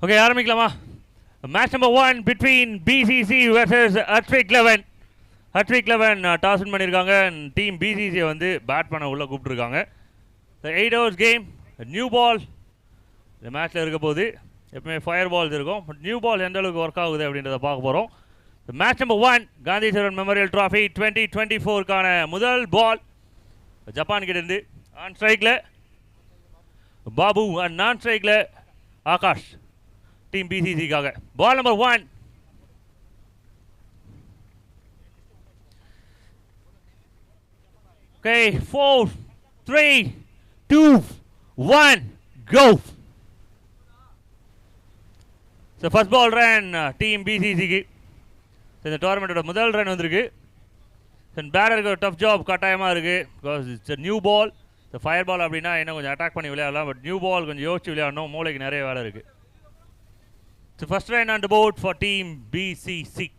Okay ஆரம்பிக்கலாமா? Match number 1 between BCC versus Hadwick 11. Hadwick 11 toss win பண்ணியிருக்காங்க. Team பிசிசியை வந்து பேட் பண்ண உள்ளே கூப்பிட்டுருக்காங்க. 8 hours கேம், நியூ பால் இந்த மேட்ச்சில் இருக்க போது. எப்பவுமே ஃபயர் பால்ஸ் இருக்கும், பட் நியூ பால் எந்த அளவுக்கு ஒர்க் ஆகுது அப்படின்றத பார்க்க போகிறோம். மேட்ச் நம்பர் 1 காந்திஸ்வரன் மெமோரியல் ட்ராஃபி 2024க்கான முதல் பால் ஜப்பான் கிட்ட இருந்து. ஆன் ஸ்ட்ரைக்கில் பாபு அண்ட் நான் ஸ்ட்ரைக்கில் ஆகாஷ். டீம் பிசிசிக்காக ball number 1. Okay, 4, 3, 2, 1, go. So first ball run team பிசிசிக்கு. இந்த டோர்னமெண்ட்டோட முதல் ரன் வந்திருக்கு. பேட்டருக்கு ஒரு டஃப் ஜாப் கட்டாயமாக இருக்குது. Because it's new ball. இந்த ஃபயர் பால் அப்படின்னா இன்னும் கொஞ்சம் அட்டாக் பண்ணி விளையாடலாம், பட் நியூ பால் கொஞ்சம் யோசிச்சு விளையாடணும். மூளைக்கு நிறைய வேலை இருக்குது. So first run on the board for team BCC.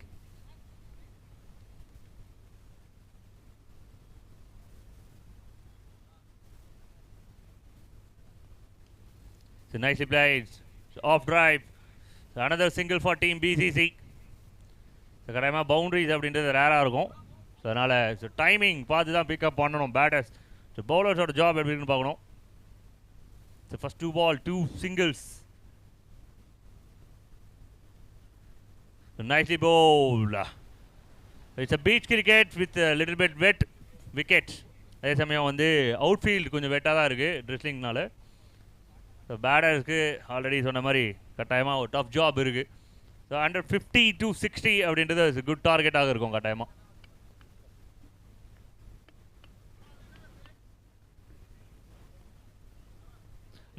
So nicely played. So off drive. So another single for team BCC. So கடையமாக பவுண்டரிஸ் அப்படின்றது ரேராக இருக்கும். ஸோ அதனால் டைமிங் பார்த்து தான் பிக்கப் பண்ணணும் பேட்டர்ஸ். ஸோ பவுலர்ஸோட ஜாப் எப்படி இருக்குன்னு பார்க்கணும். So first 2 ball 2 singles. So nicely bowled. It's a beach cricket with a little bit wet wicket. அதே சமயம் வந்து அவுட்ஃபீல்டு கொஞ்சம் வெட்டாக தான் இருக்குது ட்ரிஸ்லிங்னால. ஸோ பேட்டர்ஸ்க்கு ஆல்ரெடி சொன்ன மாதிரி கட்டாயமாக ஒரு டஃப் ஜாப் இருக்குது. ஸோ அண்டர் 50 to 60 அப்படின்றது குட் டார்கெட்டாக இருக்கும் கட்டாயமாக.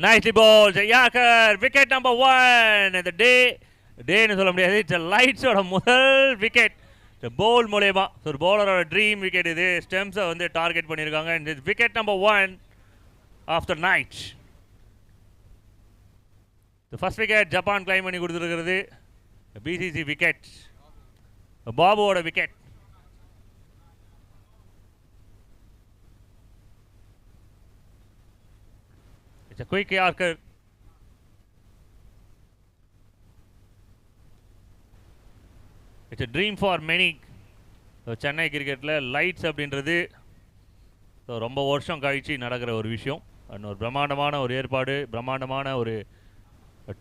Nicely bowled. Yakar, wicket number 1. இந்த டேன்னு சொல்ல முடியாது, இட்ஸ் லைட்ஸோட முதல் விக்கெட் இந்த பவுல் மூலயமா. ஸோ ஒரு பவுலரோட ட்ரீம் விக்கெட் இது. ஸ்டெம்ஸை வந்து டார்கெட் பண்ணியிருக்காங்க. இந்த wicket number 1 of the night. First wicket Japan claim பண்ணி கொடுத்துருக்கிறது. பிசிசி விக்கெட், பாபுவோட wicket. It's a quick Yorker. இட்ஸ் a dream for many. Chennai கிரிக்கெட்டில் லைட்ஸ் அப்படின்றது ரொம்ப வருஷம் கழிச்சு நடக்கிற ஒரு விஷயம். அண்ட் ஒரு பிரம்மாண்டமான ஒரு ஏற்பாடு, பிரம்மாண்டமான ஒரு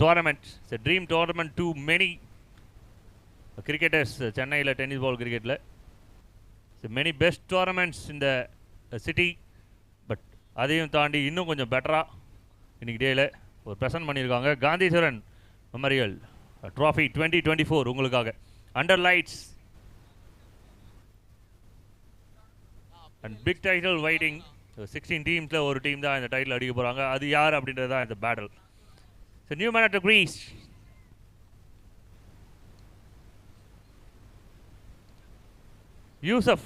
tournament. It's a dream tournament to many cricketers. சென்னையில் டென்னிஸ் பால் கிரிக்கெட்டில் மெனி பெஸ்ட் டோர்னமெண்ட்ஸ் இந்த சிட்டி. பட் அதையும் தாண்டி இன்னும் கொஞ்சம் பெட்டராக இன்றைக்கி டேயில் ஒரு ப்ரெசன்ட் பண்ணியிருக்காங்க. காந்திஸ்வரன் மெமோரியல் ட்ராஃபி 2024 உங்களுக்காக. Under lights and big title waiting. 16 டீம்ஸில் ஒரு டீம் தான் இந்த டைட்டில் அடிக்க போகிறாங்க. அது யார் அப்படின்றது தான் இந்த பேட்டில். So new man at crease. Yusuf,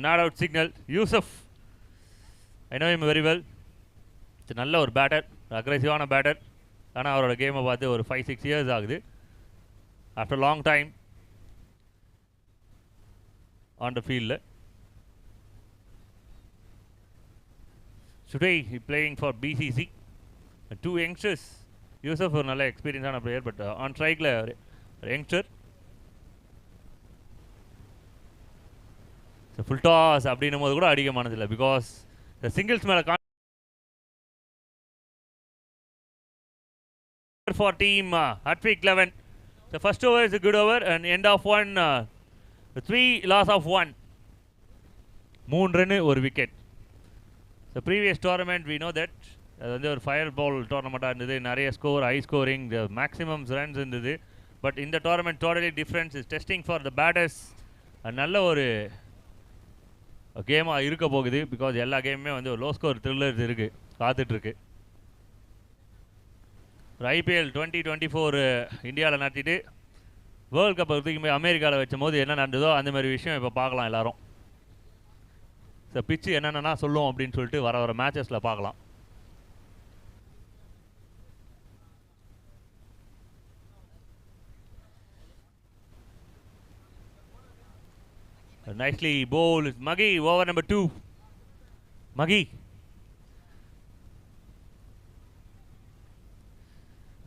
not out signal. Yusuf, I know him very well. நல்ல ஒரு பேட்டர், அக்ரெசிவான பேட்டர். ஆனால் அவரோட கேமை பார்த்து ஒரு 5-6 years ஆகுது. After long time on the ஃபீல்டில். Today he playing for BCC. 2 youngsters. Yusuf ஒரு நல்ல எக்ஸ்பீரியன்ஸான பிளேயர், பட் ஆன் ஸ்ட்ரைக்கில் ஒரு யங்ஸ்டர். ஃபுல் டாஸ் அப்படின்னும் போது கூட அடிக்க மனதில்லை. பிகாஸ் இந்த சிங்கிள்ஸ் மேலே for team Hatwick 11. The first over is a good over and end of 1, 3 loss of 1. 3 run ஒரு wicket. The previous tournament we know that அது வந்து ஒரு ஃபயர் பால் டோர்னமெண்ட்டாக இருந்தது. நிறைய score, high scoring, maximum runs இருந்தது. But இந்த tournament totally difference. Is testing for the batters. நல்ல ஒரு கேமாக இருக்க போகுது. பிகாஸ் எல்லா கேமுமே வந்து ஒரு லோ ஸ்கோர் த்ரில்லர்ஸ் இருக்குது, காத்துட்ருக்கு. ஒரு ஐபிஎல் 2024 இந்தியாவில் நடத்திட்டு வேர்ல்டு கப் தூக்கி அமெரிக்காவில் வச்சும் போது என்ன நடந்ததோ அந்த மாதிரி விஷயம் இப்போ பார்க்கலாம் எல்லாரும். ஸோ பிச்சு என்னென்னா சொல்லுவோம் அப்படின்னு சொல்லிட்டு வர மேட்சஸில் பார்க்கலாம். Nicely bowled. Maggie, over number 2. Maggie.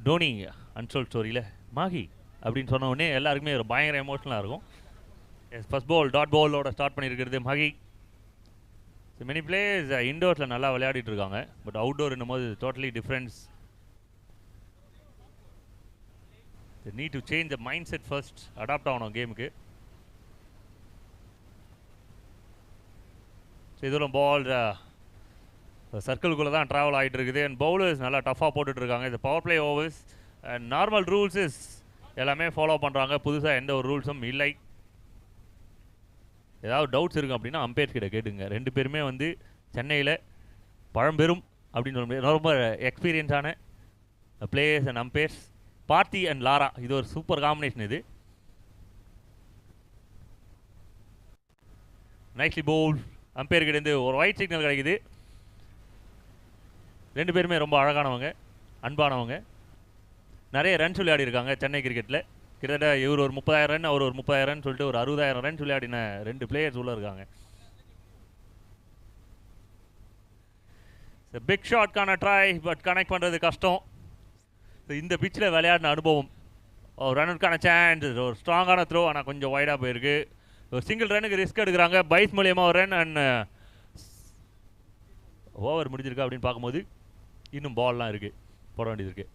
Dhoni அன்சோல் ஸ்டோரியில் மாகி அப்படின்னு சொன்ன உடனே எல்லாருக்குமே ஒரு பயங்கர எமோஷனலாக இருக்கும். ஃபர்ஸ்ட் பால் டாட் பாலோட ஸ்டார்ட் பண்ணியிருக்கிறது மாகி. மெனி பிளேயர்ஸ் இண்டோர்ஸில் நல்லா விளையாடிட்டு இருக்காங்க, பட் அவுட்டோர் என்னும் போது totally difference. Need to change the mindset first, adapt ஆகணும் கேமுக்கு. இதெல்லாம் பால் சர்க்கிள்குள்ளே தான் ட்ராவல் ஆகிட்டு இருக்குது. அண்ட் பவுலர்ஸ் நல்லா டஃப்பாக போட்டுட்ருக்காங்க. இந்த power play overs and normal rules எல்லாமே ஃபாலோ பண்ணுறாங்க. புதுசாக எந்த ஒரு ரூல்ஸும் இல்லை. ஏதாவது டவுட்ஸ் இருக்குது அப்படின்னா அம்பேர் கிட்ட கேட்டுங்க. ரெண்டு பேருமே வந்து சென்னையில் பழம்பெரும் அப்படின்னு சொல்ல முடியாது, ரொம்ப எக்ஸ்பீரியன்ஸான players and அம்பேர்ஸ். Parthi and Laura, இது ஒரு சூப்பர் காம்பினேஷன். இது நைஸ்லி பவுல். அம்பேர் கிட்டேருந்து ஒரு ஒயிட் சிக்னல் கிடைக்குது. ரெண்டு பேருமே ரொம்ப அழகானவங்க, அன்பானவங்க. நிறைய ரன்ஸ் விளையாடி இருக்காங்க சென்னை கிரிக்கெட்டில். கிட்டத்தட்ட இவர் ஒரு 30,000 ரன், அவர் ஒரு 30,000 ரன் சொல்லிட்டு ஒரு 60,000 ரன்ஸ் விளையாடின ரெண்டு பிளேயர்ஸ் உள்ள இருக்காங்க. பிக் ஷாட்கான ட்ரை, பட் கனெக்ட் பண்ணுறது கஷ்டம். இந்த பிச்சில் விளையாடின அனுபவம், ஒரு ரன்னுக்கான சான்ஸ், ஒரு ஸ்ட்ராங்கான த்ரோ, ஆனால் கொஞ்சம் வைடாக போயிருக்கு. ஒரு சிங்கிள் ரன்னுக்கு ரிஸ்க் எடுக்கிறாங்க. பைஸ் மூலியமாக ஒரு ரன் அண்ட் ஓவர் முடிஞ்சிருக்கா அப்படின்னு பார்க்கும்போது இன்னும் பால்லாம் இருக்குது, போட வேண்டியது இருக்குது.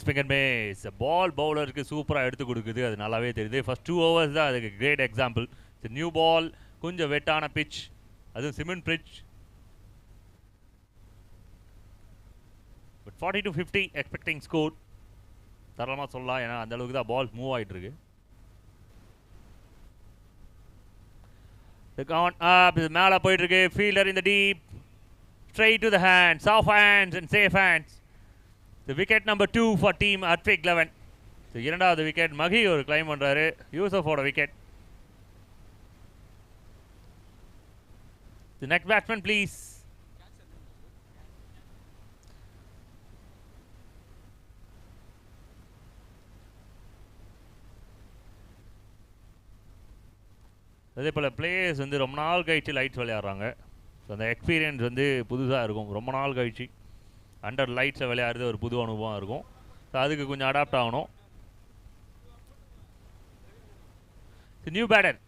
ஸ்பின் மேஸ் பால் பவுலருக்கு சூப்பராக எடுத்து கொடுக்குது, அது நல்லாவே தெரியுது. ஃபர்ஸ்ட் 2 overs தான் அதுக்கு கிரேட் எக்ஸாம்பிள். நியூ பால், கொஞ்சம் வெட்டான பிச், அதுவும் cement pitch. But 40-50 expecting score தரமாக சொல்லலாம், ஏன்னா அந்த அளவுக்கு தான் பால் மூவ் ஆகிட்டு இருக்கு. மேலே போயிட்டு இருக்கு. ஃபீல்டர் இந்த deep, straight to the hands, off hands and safe hands. The wicket number 2 for team Hartwig 11. So இரண்டாவது விக்கெட் மகி ஒரு கிளைம் பண்றாரு. யூசஃபோட wicket. The next batsman please. அதே போல் பிளேயர்ஸ் வந்து ரொம்ப நாள் கழிச்சு லைட்ஸ் விளையாடுறாங்க. ஸோ அந்த எக்ஸ்பீரியன்ஸ் வந்து புதுசாக இருக்கும். ரொம்ப நாள் கழிச்சு அண்டர் லைட்ஸை விளையாடுறது ஒரு புது அனுபவம் இருக்கும். ஸோ அதுக்கு கொஞ்சம் அடாப்ட் ஆகணும். New batter.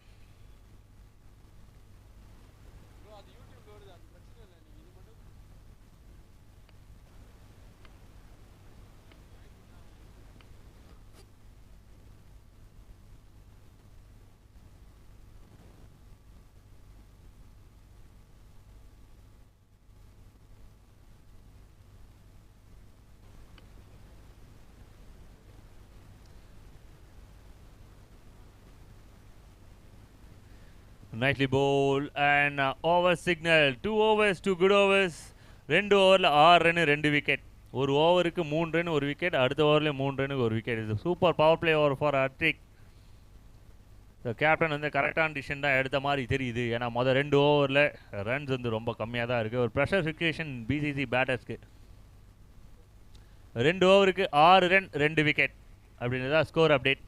Nicely bowled and over signal. 2 overs, 2 good overs. 2 ஓவரில் 6 ரன் 2 விக்கெட். ஒரு ஓவருக்கு 3 ரன் 1 விக்கெட், அடுத்த ஓவரில் 3 ரன் 1 விக்கெட். இது super power play over for Hartwig. Captain வந்து கரெக்டான டிசிஷன் தான் எடுத்த மாதிரி தெரியுது. ஏன்னா மொதல் 2 ஓவரில் ரன்ஸ் வந்து ரொம்ப கம்மியாக தான் இருக்குது. ஒரு ப்ரெஷர் சிச்சுவேஷன் பிசிசி பேட்டர்ஸ்க்கு. 2 ஓவருக்கு 6 ரன் 2 விக்கெட் அப்படின்னு தான் score update.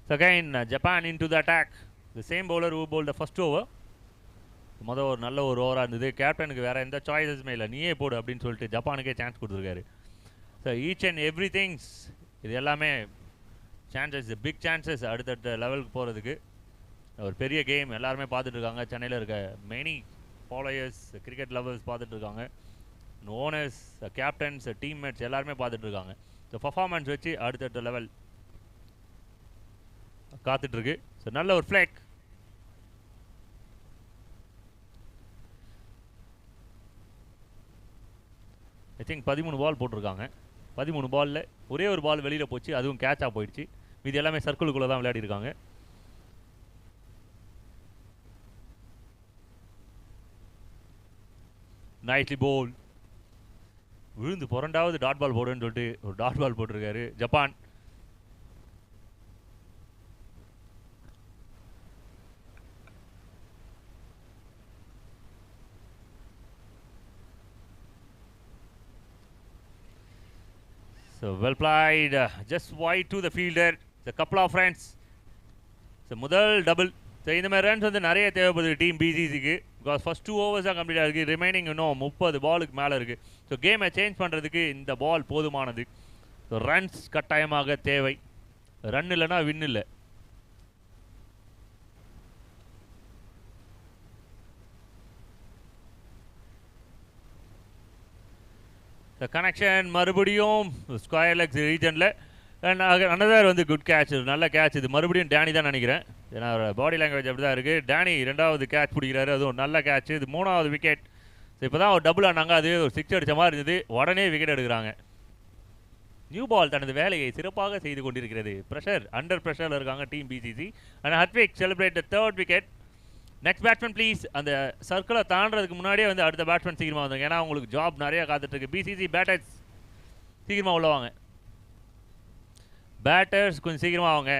So again, Japan into the attack. The same bowler who bowled the first over. மொதல் ஒரு நல்ல ஒரு ஓவராக இருந்தது. கேப்டனுக்கு வேறு எந்த சாய்ஸஸுமே இல்லை, நீயே போடு அப்படின்னு சொல்லிட்டு ஜப்பானுக்கே சான்ஸ் கொடுத்துருக்காரு. So each and every things, இது எல்லாமே சான்சஸ், பிக் சான்சஸ் அடுத்தடுத்த லெவலுக்கு போகிறதுக்கு. ஒரு பெரிய கேம் எல்லாருமே பார்த்துட்ருக்காங்க. சென்னையில் இருக்க மெனி ஃபாலோயர்ஸ், கிரிக்கெட் லவர்ஸ் பார்த்துட்ருக்காங்க. ஓனர்ஸ், கேப்டன்ஸ், டீம்மேட்ஸ் எல்லாருமே பார்த்துட்ருக்காங்க. ஸோ பர்ஃபார்மன்ஸ் வச்சு அடுத்தடுத்த லெவல் காத்துட்ருக்கு. ஸோ நல்ல ஒரு ஃப்ளாக். ஐ திங்க் 13 பால் போட்டிருக்காங்க. 13 பாலில் ஒரே ஒரு பால் வெளியில் போச்சு, அதுவும் கேட்சாக போயிடுச்சு. மீதி எல்லாமே சர்க்கிளுக்குள்ளே தான் விளையாடிருக்காங்க. நைஸ்லி போல். விழுந்து புரண்டாவது டாட் பால் போடுன்னு சொல்லிட்டு ஒரு டாட் பால் போட்டிருக்காரு Japan. So well played, just wide to the fielder. A couple of runs. So முதல் டபுள். ஸோ இந்த மாதிரி ரன்ஸ் வந்து நிறைய தேவைப்படுது டீம் பிசிசிக்கு. பிகாஸ் ஃபர்ஸ்ட் 2 overs தான் கம்ப்ளீட் ஆகிருக்கு. ரிமைனிங் இன்னும் 30 பாலுக்கு மேலே இருக்குது. ஸோ கேமை சேஞ்ச் பண்ணுறதுக்கு இந்த பால் போதுமானது. ஸோ ரன்ஸ் கட்டாயமாக தேவை. ரன் இல்லைன்னா வின் இல்லை. த கனெக்ஷன் மறுபடியும் ஸ்கொயர் லெக்ஸ் ரீஜனில். அண்ட் அனதர் வந்து குட் கேட்ச், நல்ல கேட்ச். இது மறுபடியும் டேனி தான் நினைக்கிறேன், ஏன்னா பாடி லாங்குவேஜ் அப்படி தான் இருக்குது. டேனி 2வது கேட்ச் பிடிக்கிறாரு, அதுவும் நல்ல கேட்ச். இது 3வது விக்கெட். ஸோ இப்போ தான் ஒரு டபுள் ஆனாங்க, அது ஒரு 6 அடித்த மாதிரி இருந்தது. உடனே விக்கெட் எடுக்கிறாங்க. நியூ பால் தனது வேலையை சிறப்பாக செய்து கொண்டிருக்கிறது. ப்ரெஷர், அண்டர் ப்ரெஷரில் இருக்காங்க team BCC. And Hartwig celebrate the 3rd wicket. Next batsman please. அந்த சர்க்கிளை தாண்டதுக்கு முன்னாடியே வந்து அடுத்த பேட்ஸ்மேன் சீக்கிரமாக வந்துங்க, ஏன்னா உங்களுக்கு ஜாப் நிறைய காத்துட்ருக்கு. பிசிசி பேட்டர்ஸ் சீக்கிரமாக உள்ளவாங்க. பேட்டர்ஸ் கொஞ்சம் சீக்கிரமாக அவங்க.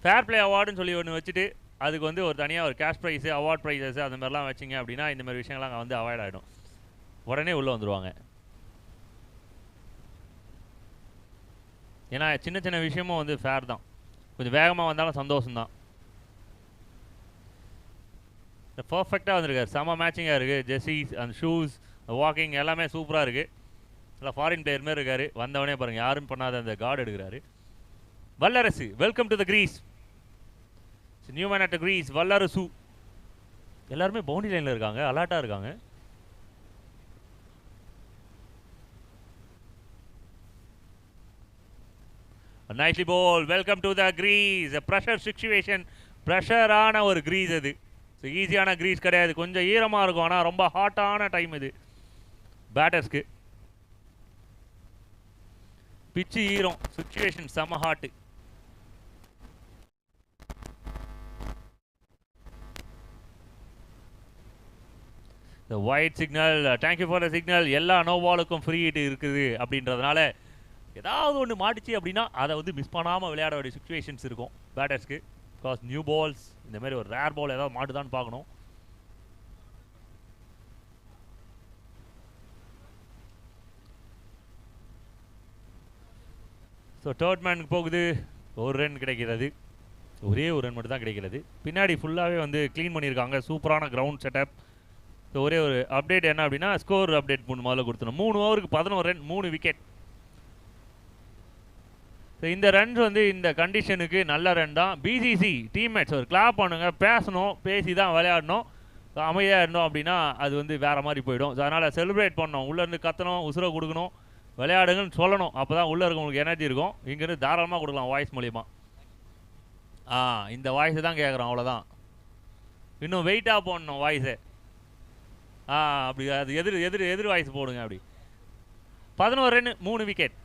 ஃபேர் பிளே அவார்டுன்னு சொல்லி ஒன்று வச்சுட்டு அதுக்கு வந்து ஒரு தனியாக ஒரு கேஷ் ப்ரைஸு, அவார்ட் ப்ரைஸஸ் அந்த மாதிரிலாம் வச்சிங்க அப்படின்னா இந்த மாதிரி விஷயங்கள்லாம் அங்கே வந்து அவாய்ட் ஆகிடும். உடனே உள்ளே வந்துடுவாங்க. ஏன்னா சின்ன சின்ன விஷயமும் வந்து ஃபேர் தான். கொஞ்சம் வேகமாக வந்தாலும் சந்தோஷம்தான். பர்ஃபெக்டாக வந்திருக்காரு, செம்ம மேட்சிங்காக இருக்குது. ஜெர்சிஸ், அந்த ஷூஸ், வாக்கிங் எல்லாமே சூப்பராக இருக்குது. நல்லா ஃபாரின் பிளேயர் மாதிரி இருக்காரு. வந்தவனே பாருங்கள், யாரும் பண்ணாத அந்த கார்டு எடுக்கிறாரு. Vallarasu, welcome to the crease. New man at crease, Vallarasu. எல்லாருமே பவுண்டரி லைனில் இருக்காங்க, அலர்ட்டாக இருக்காங்க. Nicely ball, welcome to the crease. Pressure situation, ப்ரெஷரான ஒரு கிரீஸ் அது. ஸோ ஈஸியான கிரீஸ் கிடையாது, கொஞ்சம் ஈரமாக இருக்கும். ஆனால் ரொம்ப ஹாட்டான டைம் இது பேட்டர்ஸ்க்கு. பிச்சு ஈரம், சிச்சுவேஷன் செம்ம hot. The white signal, thank you for the signal. எல்லா நோ பாலுக்கும் ஃப்ரீ ஹிட் இருக்குது அப்படின்றதுனால ஏதாவது ஒன்று மாட்டிச்சு அப்படின்னா அதை வந்து மிஸ் பண்ணாமல் விளையாட வேண்டிய சிச்சுவேஷன்ஸ் இருக்கும் பேட்டர்ஸ்க்கு. பிகாஸ் நியூ பால்ஸ் இந்த மாதிரி ஒரு ரேர் பால் ஏதாவது மாட்டுதான்னு பார்க்கணும். ஸோ 3rd மேனுக்கு போகுது. ஒரு ரன் கிடைக்கிறது, ஒரே ஒரு ரன் மட்டும் தான் கிடைக்கிறது. பின்னாடி ஃபுல்லாகவே வந்து க்ளீன் பண்ணியிருக்காங்க, சூப்பரான கிரவுண்ட் செட்டப். ஸோ ஒரே ஒரு அப்டேட் என்ன அப்படின்னா, ஸ்கோர் அப்டேட் முதல்ல கொடுத்துணும். 3 ஓவருக்கு 11 ரன், 3 விக்கெட். ஸோ இந்த ரன்ஸ் வந்து இந்த கண்டிஷனுக்கு நல்ல ரன் தான். பிசிசி டீம்மேட்ஸ் ஒரு கிளாப் பண்ணுங்க, பேசணும், பேசி தான் விளையாடணும். அமைதியாக இருந்தோம் அப்படின்னா அது வந்து வேறு மாதிரி போயிடும். ஸோ அதனால் செலிப்ரேட் பண்ணணும், உள்ளேருந்து கத்தணும், உசுரை கொடுக்கணும், விளையாடுங்கன்னு சொல்லணும். அப்போ தான் உள்ளே இருக்கவங்களுக்கு எனர்ஜி இருக்கும். இங்கேருந்து தாராளமாக கொடுக்கலாம் வாய்ஸ் மூலிமா. இந்த வாய்ஸை தான் கேட்குறோம், அவ்வளோதான். இன்னும் வெயிட்டாக போடணும் வாய்ஸை. அப்படி அது எதிர் வாய்ஸ் போடுங்க. அப்படி 11 run, 3 wicket.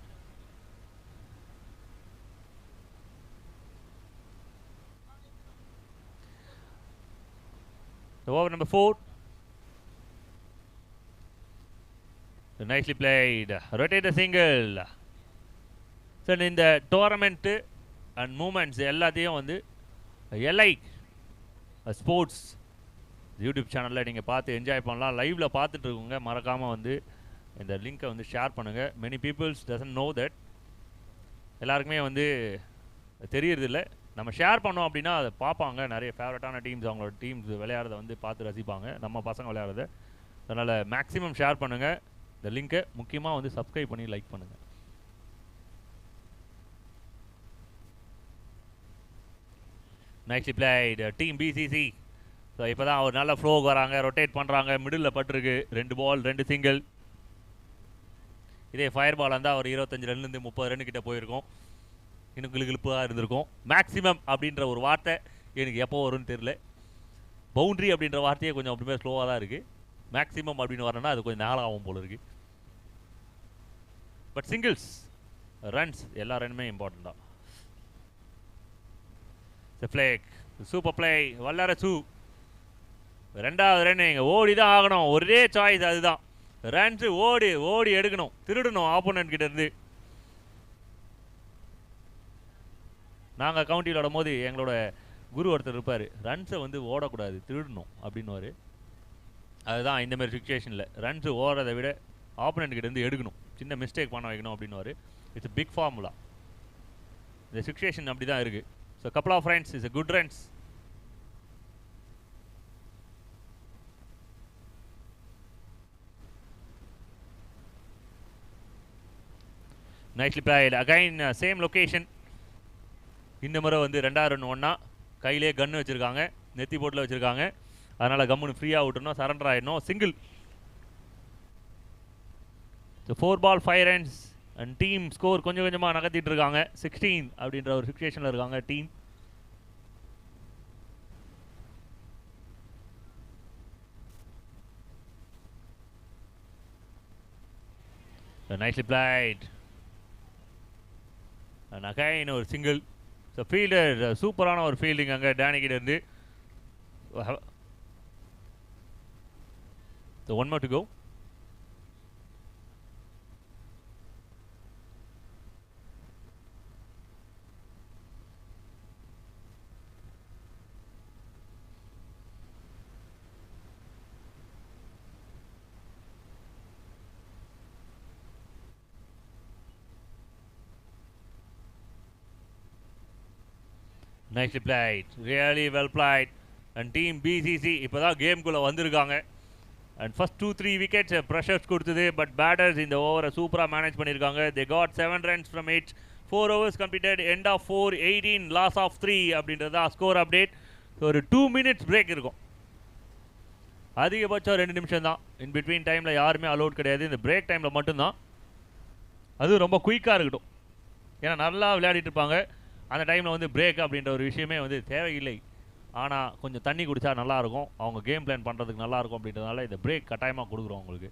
Over number 4. Nicely played. Rotate the single. So இந்த டோர்னமெண்ட்டு அண்ட் மூமெண்ட்ஸ் எல்லாத்தையும் வந்து எல்ஐ ஸ்போர்ட்ஸ் யூடியூப் சேனலில் நீங்கள் பார்த்து என்ஜாய் பண்ணலாம். லைவில் பார்த்துட்டு இருக்கோங்க, மறக்காமல் வந்து இந்த லிங்க்கை வந்து ஷேர் பண்ணுங்கள். Many peoples doesn't know that. எல்லாருக்குமே வந்து தெரியறதில்ல. நம்ம ஷேர் பண்ணோம் அப்படின்னா அதை பார்ப்பாங்க. நிறைய ஃபேவரட்டான டீம்ஸ், அவங்களோட டீம்ஸ் விளையாடுறத வந்து பார்த்து ரசிப்பாங்க, நம்ம பசங்க விளையாடுறத. அதனால் மேக்ஸிமம் ஷேர் பண்ணுங்கள் இந்த லிங்க்கை. முக்கியமாக வந்து சப்ஸ்கிரைப் பண்ணி லைக் பண்ணுங்கள். Nicely played team BCC. So இப்போ தான் ஒரு நல்ல ஃப்ளோக்கு வராங்க, ரொட்டேட் பண்ணுறாங்க. மிடில் பட்டிருக்கு, 2 பால் 2 சிங்கிள். இதே ஃபயர் பால் இருந்தால் ஒரு 25 ரன்லேருந்து 30 ரன் கிட்ட போயிருக்கும். இன்னும் கிளுகிழுப்பாக இருந்திருக்கும். மேக்ஸிமம் அப்படின்ற ஒரு வார்த்தை எனக்கு எப்போ வரும்னு தெரில. பவுண்ட்ரி அப்படின்ற வார்த்தையே கொஞ்சம் அப்படிமே ஸ்லோவாக தான் இருக்குது. மேக்ஸிமம் அப்படின்னு வரணும்னா அது கொஞ்சம் நாளாகும் போல இருக்குது. பட் சிங்கிள்ஸ், ரன்ஸ், எல்லா ரன்னுமே இம்பார்ட்டன்ட் தான். ஃப்ளேக், சூப்பர் பிளே, வல்லரசு. 2வது ரன் இங்கே ஓடி தான் ஆகணும், ஒரே சாய்ஸ் அதுதான். ரன்ஸு ஓடி ஓடி எடுக்கணும், திருடணும் ஆப்போனன்ட் கிட்ட இருந்து. நாங்கள் கவுண்டியில் விடும் போது எங்களோட குரு ஒருத்தர் இருப்பார், ரன்ஸை வந்து ஓடக்கூடாது, திருடணும் அப்படின்னுவார். அதுதான் இந்தமாரி சுச்சுவேஷனில் ரன்ஸு ஓடுறதை விட ஆப்போனன்ட் கிட்ட இருந்து எடுக்கணும். சின்ன மிஸ்டேக் பண்ண வைக்கணும் அப்படின்னுவார். It's big formula. இந்த சிச்சுவேஷன் அப்படி தான் இருக்குது. So couple of runs is a good runs. nicely played again, same location. இந்த முறை வந்து 2வது ரன் ஒன்னா கையிலே கன்று வச்சுருக்காங்க, நெத்தி போட்டில் வச்சுருக்காங்க. அதனால் கம்முன்னு ஃப்ரீயாக விட்டுருணும், சரண்டர் ஆகிடணும். Single. So 4 ball 5 runs and team score கொஞ்சம் கொஞ்சமாக நகர்த்திட்டு இருக்காங்க. 16 அப்படின்ற ஒரு சிச்சுவேஷனில் இருக்காங்க team. nicely played. And again ஒரு சிங்கிள். ஸோ ஃபீல்டர் சூப்பரான ஒரு ஃபீல்டிங் அங்கே டேனி கிட்ட இருந்து. So 1 more to go. Nicely played, really well played. And team BCC இப்போ தான் கேம்குள்ளே வந்திருக்காங்க. அண்ட் ஃபர்ஸ்ட் 2-3 விக்கெட்ஸ் ப்ரெஷர்ஸ் கொடுத்தது. பட் பேட்டர்ஸ் இந்த ஓவரை சூப்பராக மேனேஜ் பண்ணியிருக்காங்க. They got 7 runs from it. 4 overs completed, end of 4, 18, loss of 3 அப்படின்றது தான் ஸ்கோர் அப்டேட். ஸோ ஒரு 2 minutes பிரேக் இருக்கும். அதிகபட்சம் 2 நிமிஷம் தான். இன் பிட்வீன் டைமில் யாருமே அலோட் கிடையாது. இந்த பிரேக் டைமில் மட்டும்தான். அதுவும் ரொம்ப குயிக்காக இருக்கட்டும். ஏன்னா நல்லா விளையாடிட்டு இருப்பாங்க. அந்த டைமில் வந்து பிரேக் அப்படின்ற ஒரு விஷயமே வந்து தேவையில்லை. ஆனால் கொஞ்சம் தண்ணி குடித்தா நல்லாயிருக்கும், அவங்க கேம் பிளான் பண்ணுறதுக்கு நல்லாயிருக்கும். அப்படின்றதுனால இந்த பிரேக் கட்டாயமாக கொடுக்குறோம் உங்களுக்கு.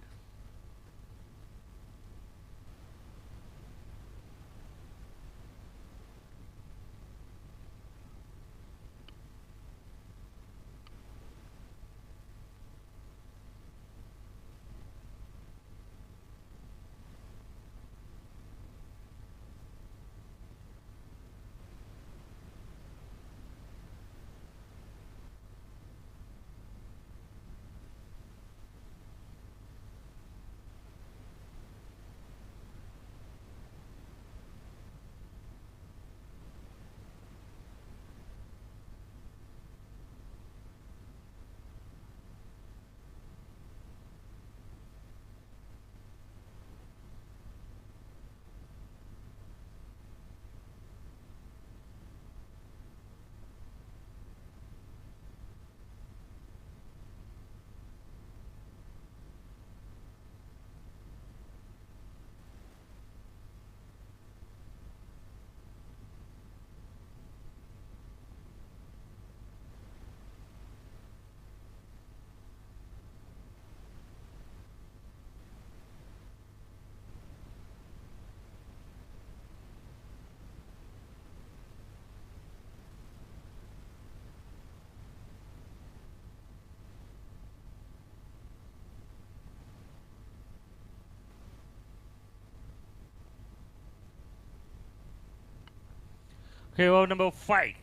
Okay, over number 5.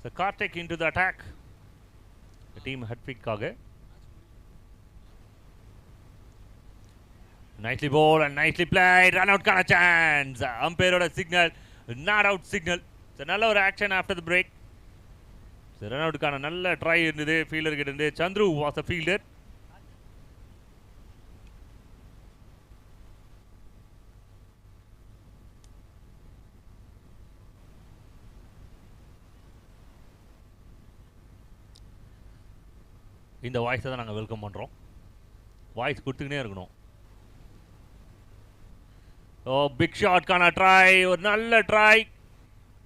So Karthik into the attack. The team Hatfield-kaga. Nicely bowled and nicely played. Run out kind of chance. Umpire oda signal. Not out signal. So நல்ல ஒரு action after the break. So run out கான நல்ல try இருந்தது fielder கிட்ட இருந்து. Chandru was the fielder. இந்த வாய்ஸை தான் நாங்கள் வெல்கம் பண்ணுறோம். வாய்ஸ் கொடுத்துக்கினே இருக்கணும். ஓ பிக் ஷாட்கான ட்ரை, ஒரு நல்ல ட்ரை.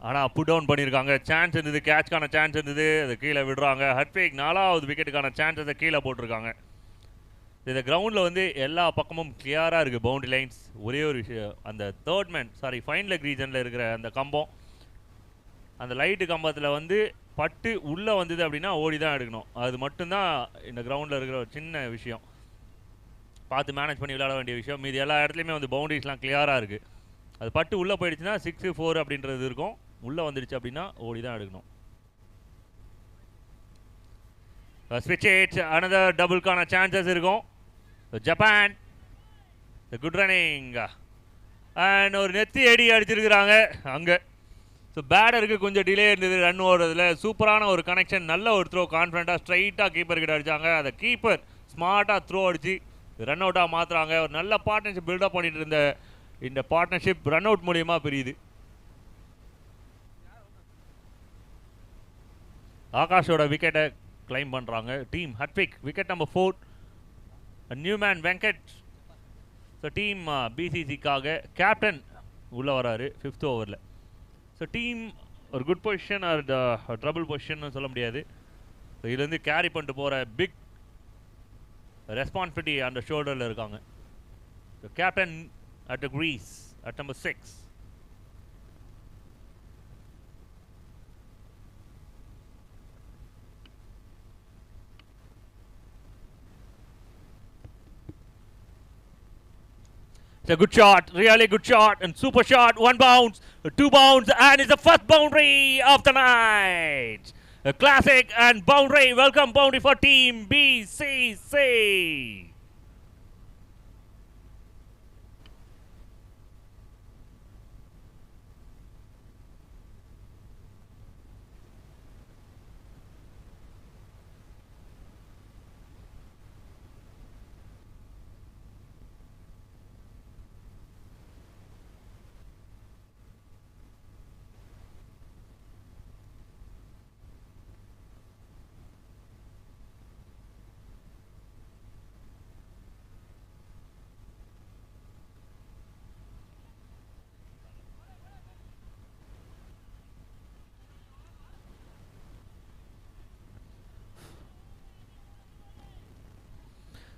ஆனால் புட் டவுன் பண்ணியிருக்காங்க. சான்ஸ் இருந்தது, கேட்ச்கான சான்ஸ் இருந்தது, அதை கீழே விடுறாங்க. ஹட்விக் 4வது விக்கெட்டுக்கான சான்ஸை கீழே போட்டிருக்காங்க. இந்த கிரவுண்டில் வந்து எல்லா பக்கமும் கிளியராக இருக்குது பவுண்டரி லைன்ஸ். ஒரே ஒரு விஷயம், அந்த தேர்ட் மேன் ஃபைன் லெக் ரீஜனில் இருக்கிற அந்த கம்பம், அந்த லைட்டு கம்பத்தில் வந்து பட்டு உள்ளே வந்தது அப்படின்னா ஓடி தான் எடுக்கணும். அது மட்டும்தான் இந்த கிரவுண்டில் இருக்கிற ஒரு சின்ன விஷயம். பார்த்து மேனேஜ் பண்ணி விளையாட வேண்டிய விஷயம். மீதி எல்லா இடத்துலையுமே வந்து பவுண்டரிஸ்லாம் கிளியராக இருக்குது. அது பட்டு உள்ளே போயிடுச்சுன்னா 6-4 அப்படின்றது இருக்கும். உள்ளே வந்துடுச்சு அப்படின்னா ஓடி தான் எடுக்கணும். ஸ்விட்ச் 8, அனதர் டபுள்கான சான்சஸ் இருக்கும். ஜப்பான் குட் ரன்னிங் அண்ட் ஒரு நெத்தி அடி அடிச்சிருக்கிறாங்க அங்கே. ஸோ பேடருக்கு கொஞ்சம் டிலே இருந்தது ரன் ஓடுறதுல. சூப்பரான ஒரு கனெக்ஷன், நல்ல ஒரு த்ரோ, கான்ஃபிடண்ட்டாக ஸ்ட்ரைட்டாக கீப்பர் கிட்ட அடித்தாங்க. அதை கீப்பர் ஸ்மார்ட்டாக த்ரோ அடித்து ரன் அவுட்டாக மாற்றுறாங்க. ஒரு நல்ல பார்ட்னர்ஷிப் பில்டப் பண்ணிட்டு இருந்த இந்த பார்ட்னர்ஷிப் ரன் அவுட் மூலியமாக பிரியுது. ஆகாஷோட விக்கெட்டை கிளைம் பண்ணுறாங்க team Hartwig. Wicket number 4, new man Venkat. So team பிசிசிக்காக கேப்டன் உள்ளே வராரு 5th ஓவரில். ஸோ டீம் ஒரு good position or trouble position சொல்ல முடியாது. ஸோ இதுலேருந்து கேரி பண்ணிட்டு போகிற பிக் ரெஸ்பான்சிபிலிட்டி அந்த ஷோல்டரில் இருக்காங்க. So captain at the crease at number 6. It's a good shot, really good shot, and super shot. 1 bounce, 2 bounce, and it's the first boundary of the night. A classic and boundary. Welcome boundary for Team BCC.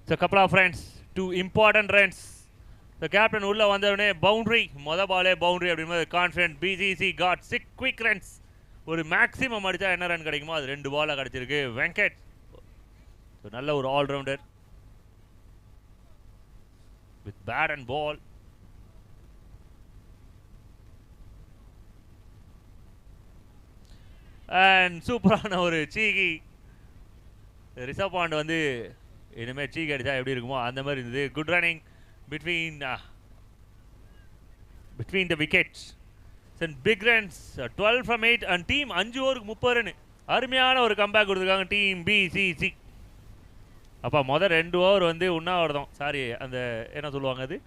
So a couple of runs, 2 important runs. The captain ulla vandavane boundary, moda ball boundary அப்படினு confident. BCC got 6 quick runs. ஒரு maximum அடிச்சா என்ன run கிடைக்குமோ அது 2 பாலா கிடைச்சிருக்கு. Venkat so நல்ல ஒரு allrounder with bat and ball. And சூப்பரான ஒரு சீகி. ரிஷப் பாண்ட் வந்து இனிமேல் சீக் அடிச்சா எப்படி இருக்குமோ அந்த மாதிரி இருந்தது. Good running between the wickets. Big runs 12 from 8 and team 5 ஓவருக்கு 30 ரன். அருமையான ஒரு கம்பேக் கொடுத்துருக்காங்க டீம் பிசிசி. அப்போ மொதல் 2 ஓவர் வந்து உண்ணாவிரதம், சாரி அந்த என்ன சொல்லுவாங்க அது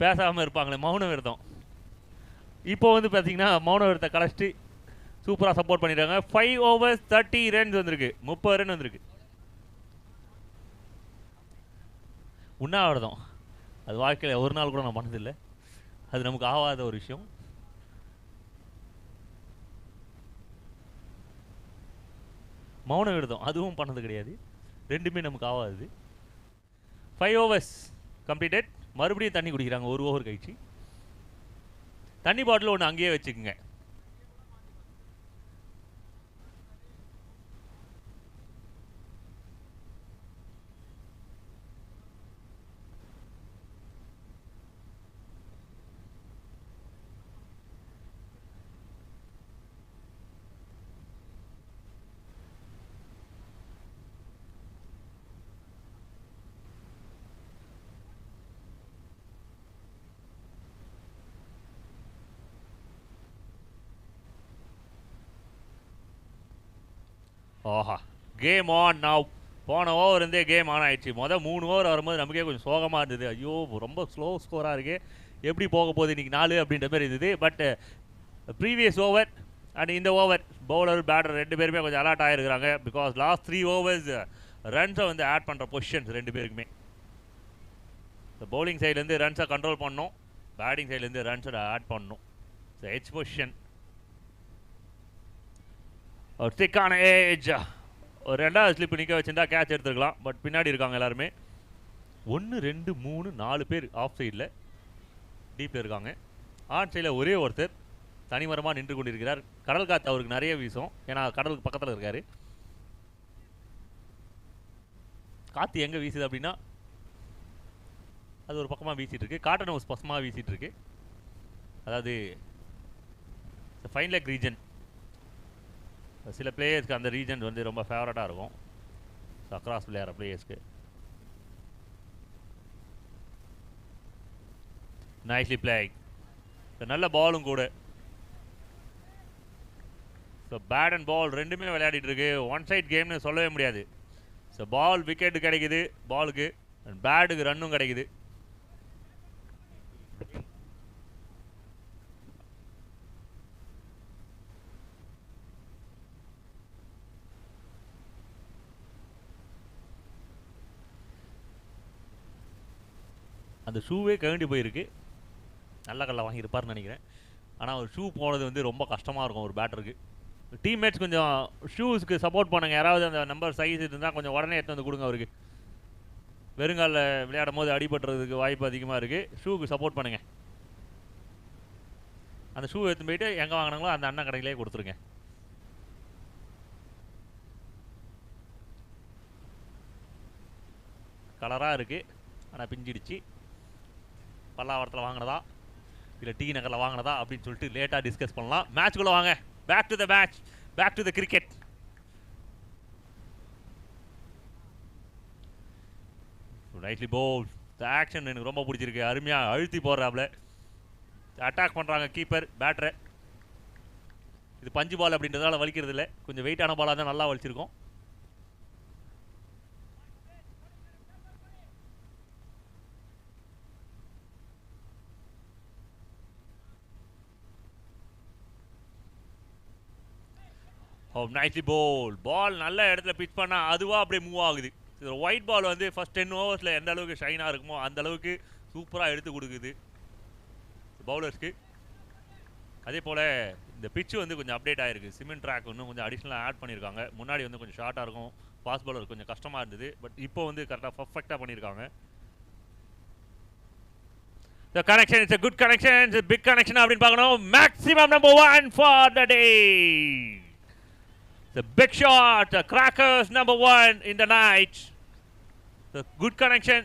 பேசாமல் இருப்பாங்களே மௌன விரதம். இப்போ வந்து பார்த்தீங்கன்னா மௌன விரதத்தை கலைச்சிட்டு சூப்பராக சப்போர்ட் பண்ணிடுறாங்க. 5 overs 30 runs வந்திருக்கு, 30 ரன் வந்திருக்கு. உண்ணாவிரதம் அது வாழ்க்கையில் ஒரு நாள் கூட நான் பண்ணதில்லை, அது நமக்கு ஆகாத ஒரு விஷயம். மௌன விரதம் அதுவும் பண்ணது கிடையாது, ரெண்டுமே நமக்கு ஆகாது. 5 overs கம்ப்ளீட்டட். மறுபடியும் தண்ணி குடிக்கிறாங்க 1 ஓவர் கழிச்சு. தண்ணி பாட்டில் ஒன்று அங்கேயே வச்சுக்கோங்க. ஆஹா, கேம் ஆன் நவ். போன ஓவர் இருந்தே கேம் ஆன் ஆயிடுச்சு. மொதல் 3 ஓவர் வரும்போது நமக்கே கொஞ்சம் சோகமாக இருந்தது. ஐயோ ரொம்ப ஸ்லோ ஸ்கோராக இருக்குது, எப்படி போக போகுது இன்றைக்கி 4 அப்படின்ற மாதிரி இருந்தது. பட் ப்ரீவியஸ் ஓவர் அண்ட் இந்த ஓவர் பவுலர் பேட்டர் 2 பேருமே கொஞ்சம் அலர்ட் ஆகிருக்கிறாங்க. பிகாஸ் லாஸ்ட் 3 overs ரன்ஸை வந்து ஆட் பண்ணுற பொசிஷன்ஸ் 2 பேருக்குமே. ஸோ பவுலிங் சைட்லேருந்து ரன்ஸை கண்ட்ரோல் பண்ணணும், பேட்டிங் சைட்லேருந்து ரன்ஸை ஆட் பண்ணணும். ஸோ எச் பொசிஷன் ஒரு திக்கான ஏஜ். ஒரு 2வது ஸ்லிப் நிற்க வச்சுருந்தா கேட்ச் எடுத்துருக்கலாம். பட் பின்னாடி இருக்காங்க எல்லாருமே. 1 2 3 4 பேர் ஆஃப் சைடில் டீப்பில் இருக்காங்க. ஆன் சைடில் ஒரே ஒருத்தர் தனிமரமாக நின்று கொண்டிருக்கிறார். கடல் காற்று அவருக்கு நிறைய வீசும், ஏன்னா கடலுக்கு பக்கத்தில் இருக்கார். காற்று எங்கே வீசுது அப்படின்னா அது ஒரு பக்கமாக வீசிகிட்டு இருக்கு. காட்டன் ஹவுஸ் பசமாக வீசிகிட்டு இருக்கு. அதாவது ஃபைன் லெக் ரீஜன் சில பிளேயர்ஸ்க்கு அந்த ரீஜன் வந்து ரொம்ப ஃபேவரட்டாக இருக்கும். அக்ராஸ் விளையாடுற பிளேயர்ஸ்க்கு. Nicely playing. நல்ல பாலும் கூட. ஸோ பேட் அண்ட் பால் ரெண்டுமே விளையாடிட்டு இருக்கு. ஒன் சைட் கேம்னு சொல்லவே முடியாது. ஸோ பால் விக்கெட்டு கிடைக்குது பாலுக்கு, அண்ட் பேட்டுக்கு ரன்னும் கிடைக்குது. அந்த ஷூவே கழண்டி போயிருக்கு. நல்ல கல்ல வாங்கியிருப்பார்னு நினைக்கிறேன். ஆனால் ஒரு ஷூ போனது வந்து ரொம்ப கஷ்டமாக இருக்கும் ஒரு பேட்டருக்கு. டீம்மேட்ஸ் கொஞ்சம் ஷூஸ்க்கு சப்போர்ட் பண்ணுங்கள். யாராவது அந்த நம்பர் சைஸ் இருந்தால் கொஞ்சம் உடனே எடுத்து வந்து கொடுங்க அவருக்கு. வெறுங்காலில் விளையாடும் போது அடிபட்டுறதுக்கு வாய்ப்பு அதிகமாக இருக்குது. ஷூக்கு சப்போர்ட் பண்ணுங்கள். அந்த ஷூ எடுத்து போயிட்டு எங்கே வாங்கினாங்களோ அந்த அண்ணன் கடையிலே கொடுத்துருங்க. கலராக இருக்குது, ஆனால் பிஞ்சிடுச்சு. பல்லாவரத்தில் வாங்கினதா இல்லை டி நகரில் வாங்கினதா அப்படின்னு சொல்லிட்டு லேட்டாக டிஸ்கஸ் பண்ணலாம். மேட்ச்குள்ளே வாங்க. Back to the match, back to the cricket. Rightly bowl. The action எனக்கு ரொம்ப பிடிச்சிருக்கு. அருமையாக அழுத்தி போடுறாப்புல. அட்டாக் பண்ணுறாங்க கீப்பர் பேட்டரை. இது பஞ்சு பால் அப்படின்றதால வலிக்கிறது இல்லை. கொஞ்சம் வெயிட்டான பாலாக தான் நல்லா வலிச்சிருக்கோம். நைஸ்லி போல். பால் நல்ல இடத்துல பிச் பண்ணால் அதுவாக அப்படியே மூவ் ஆகுது. ஒயிட் பால் வந்து ஃபர்ஸ்ட் 10 ஓவர்ஸில் எந்த அளவுக்கு ஷைனாக இருக்குமோ அந்த அளவுக்கு சூப்பராக எடுத்து கொடுக்குது பவுலர்ஸ்க்கு. அதே போல் இந்த பிச்சு வந்து கொஞ்சம் அப்டேட் ஆகிருக்கு. சிமெண்ட் ட்ராக் இன்னும் கொஞ்சம் அடிஷ்னலாக ஆட் பண்ணியிருக்காங்க. முன்னாடி வந்து கொஞ்சம் ஷார்ட்டாக இருக்கும், ஃபாஸ்ட் பாலர் கொஞ்சம் கஷ்டமாக இருந்தது. பட் இப்போ வந்து கரெக்டாக பர்ஃபெக்டாக பண்ணியிருக்காங்க. The connection is a good connection, it's a big connection அப்படின்னு பார்க்கணும். Maximum number 1 for the day. The big shot, the crackers number 1 in the night. The good connection.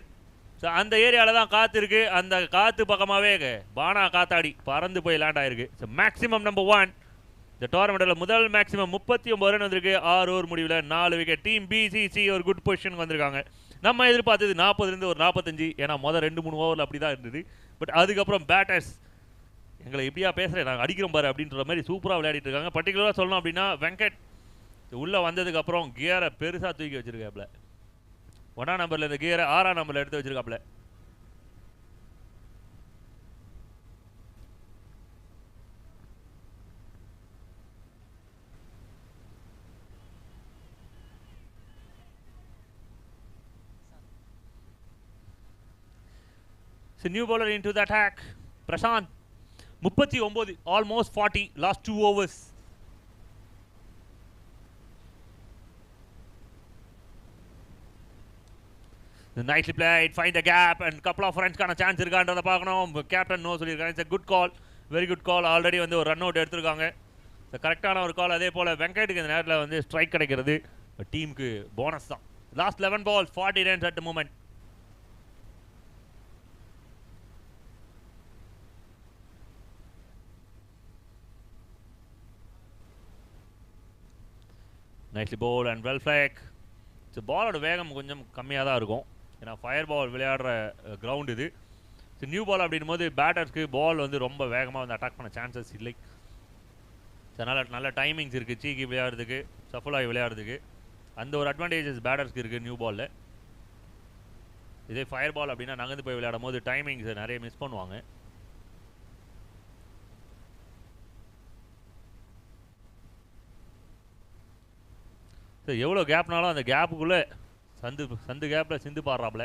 So அந்த ஏரியாவில் தான் காற்று இருக்குது. அந்த காற்று பக்கமாகவே பானா காத்தாடி பறந்து போய் லேண்ட் ஆகிருக்கு. ஸோ மேக்ஸிமம் நம்பர் 1 இந்த டோர்னமெண்ட்டில் முதல் மேக்ஸிமம் 39 ரன் வந்திருக்கு. 6 ஓவர் முடிவில் 4 விக்கெட். டீம் பிசிசி ஒரு குட் பொசிஷனுக்கு வந்திருக்காங்க. நம்ம எதிர்பார்த்தது 40லேருந்து ஒரு 45. ஏன்னா முதல் 2-3 ஓவரில் அப்படி தான் இருந்தது. பட் அதுக்கப்புறம் பேட்டர்ஸ் எங்களை இப்படியா பேசுகிறேன், நாங்கள் அடிக்கிறோம் பாரு அப்படின்ற மாதிரி சூப்பராக விளையாடிட்டு இருக்காங்க. பர்டிகுலராக சொல்லணும் அப்படின்னா வெங்கட் உள்ளே வந்ததுக்கப்புறம் கியரை பெருசாக தூக்கி வச்சுருக்காப்புல. 1ஆம் நம்பரில் இந்த கியரை 6ஆம் நம்பரில் எடுத்து வச்சுருக்காப்புல. So new bowler into the attack. Prashant 39, almost 40, last 2 overs. Nicely played, find the gap and couple of runs கான சான்ஸ் இருக்கான்றத பார்க்கணும். கேப்டன் நோ சொல்லியிருக்காங்க. It's a good call, very good call. Already வந்து ஒரு ரன் அவுட் எடுத்திருக்காங்க. கரெக்டான ஒரு கால். அதே போல் வெங்கட்டுக்கு இந்த நேரத்தில் வந்து ஸ்ட்ரைக் கிடைக்கிறது டீமுக்கு போனஸ் தான். Last 11 balls 40 runs at the moment. nicely bowled and well flag. So பாலோட வேகம் கொஞ்சம் கம்மியாக தான் இருக்கும். ஏன்னா ஃபயர் பால் விளையாடுற கிரவுண்ட் இது. ஸோ நியூ பால் அப்படின்னும் போது பேட்டர்ஸ்க்கு பால் வந்து ரொம்ப வேகமாக வந்து அட்டாக் பண்ண சான்சஸ் இல்லை. ஸோ அதனால் நல்ல டைமிங்ஸ் இருக்குது சீக்கி விளையாடுறதுக்கு, சஃபுலாகி விளையாடுறதுக்கு. அந்த ஒரு அட்வான்டேஜஸ் பேட்டர்ஸ்க்கு இருக்குது நியூ பாலில். இதே ஃபயர் பால் அப்படின்னா நகர்ந்து போய் விளையாடும் போது டைமிங்ஸை நிறைய மிஸ் பண்ணுவாங்க. ஸோ எவ்வளோ கேப்னாலும் அந்த கேப்புக்குள்ளே சந்து கேப்பில் சிந்து பாடுறாப்புல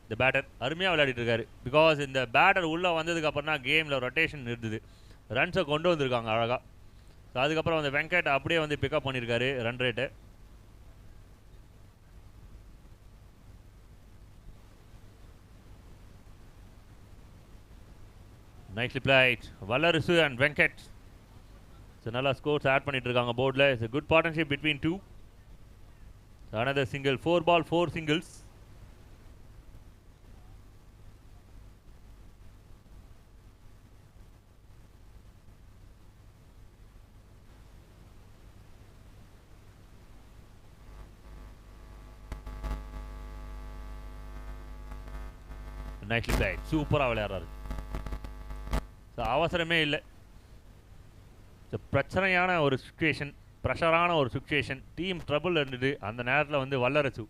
இந்த பேட்டர். அருமையாக விளையாடிட்டு இருக்காரு. பிகாஸ் இந்த பேட்டர் உள்ளே வந்ததுக்கப்புறம் தான் கேமில் ரொட்டேஷன் இருந்தது. ரன்ஸை கொண்டு வந்திருக்காங்க அழகாக. ஸோ அதுக்கப்புறம் அந்த வெங்கட் அப்படியே வந்து பிக்கப் பண்ணியிருக்காரு ரன் ரேட்டு. நைஸ்லி பிளேட் வல்லரசு அண்ட் வெங்கட். ஸோ நல்லா ஸ்கோர்ஸ் ஆட் பண்ணிட்டு இருக்காங்க போர்டில். It's a good partnership between two. Another single, 4 ball 4 singles. Nicely played. Super விளையாடுறாரு. ஸோ அவசரமே இல்லை. ஸோ பிரச்சனையான ஒரு சுச்சுவேஷன், ப்ரெஷரான ஒரு சுச்சுவேஷன், டீம் ட்ரபிள் இருந்தது. அந்த நேரத்தில் வந்து வல்லரசு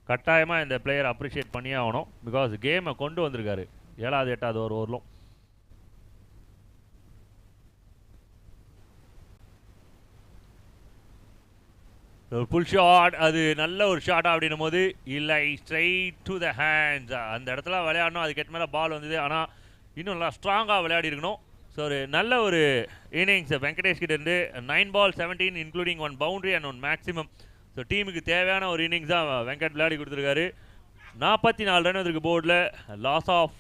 கட்டாயமாக இந்த பிளேயரை அப்ரிஷியேட் பண்ணியே ஆகணும். பிகாஸ் கேமை கொண்டு வந்திருக்காரு 7வது 8வது ஓவரிலும். ஒரு புல் ஷாட், அது நல்ல ஒரு ஷாட் அப்படின்னும் போது இல்லை, ஸ்ட்ரைட் டு த ஹேண்ட்ஸ். அந்த இடத்துல விளையாடணும், அதுக்கேற்ற மேலே பால் வந்தது. ஆனால் இன்னும் நல்லா ஸ்ட்ராங்காக விளையாடி இருக்கணும். ஸோ ஒரு நல்ல ஒரு இன்னிங்ஸ் வெங்கடேஷ் கிட்ட இருந்து 9 ball 17 including 1 boundary and 1 maximum. So டீமுக்கு தேவையான ஒரு இன்னிங்ஸ் தான் வெங்கட் விளையாடி கொடுத்துருக்காரு. 44 ரன் வந்திருக்கு போர்டில். Loss of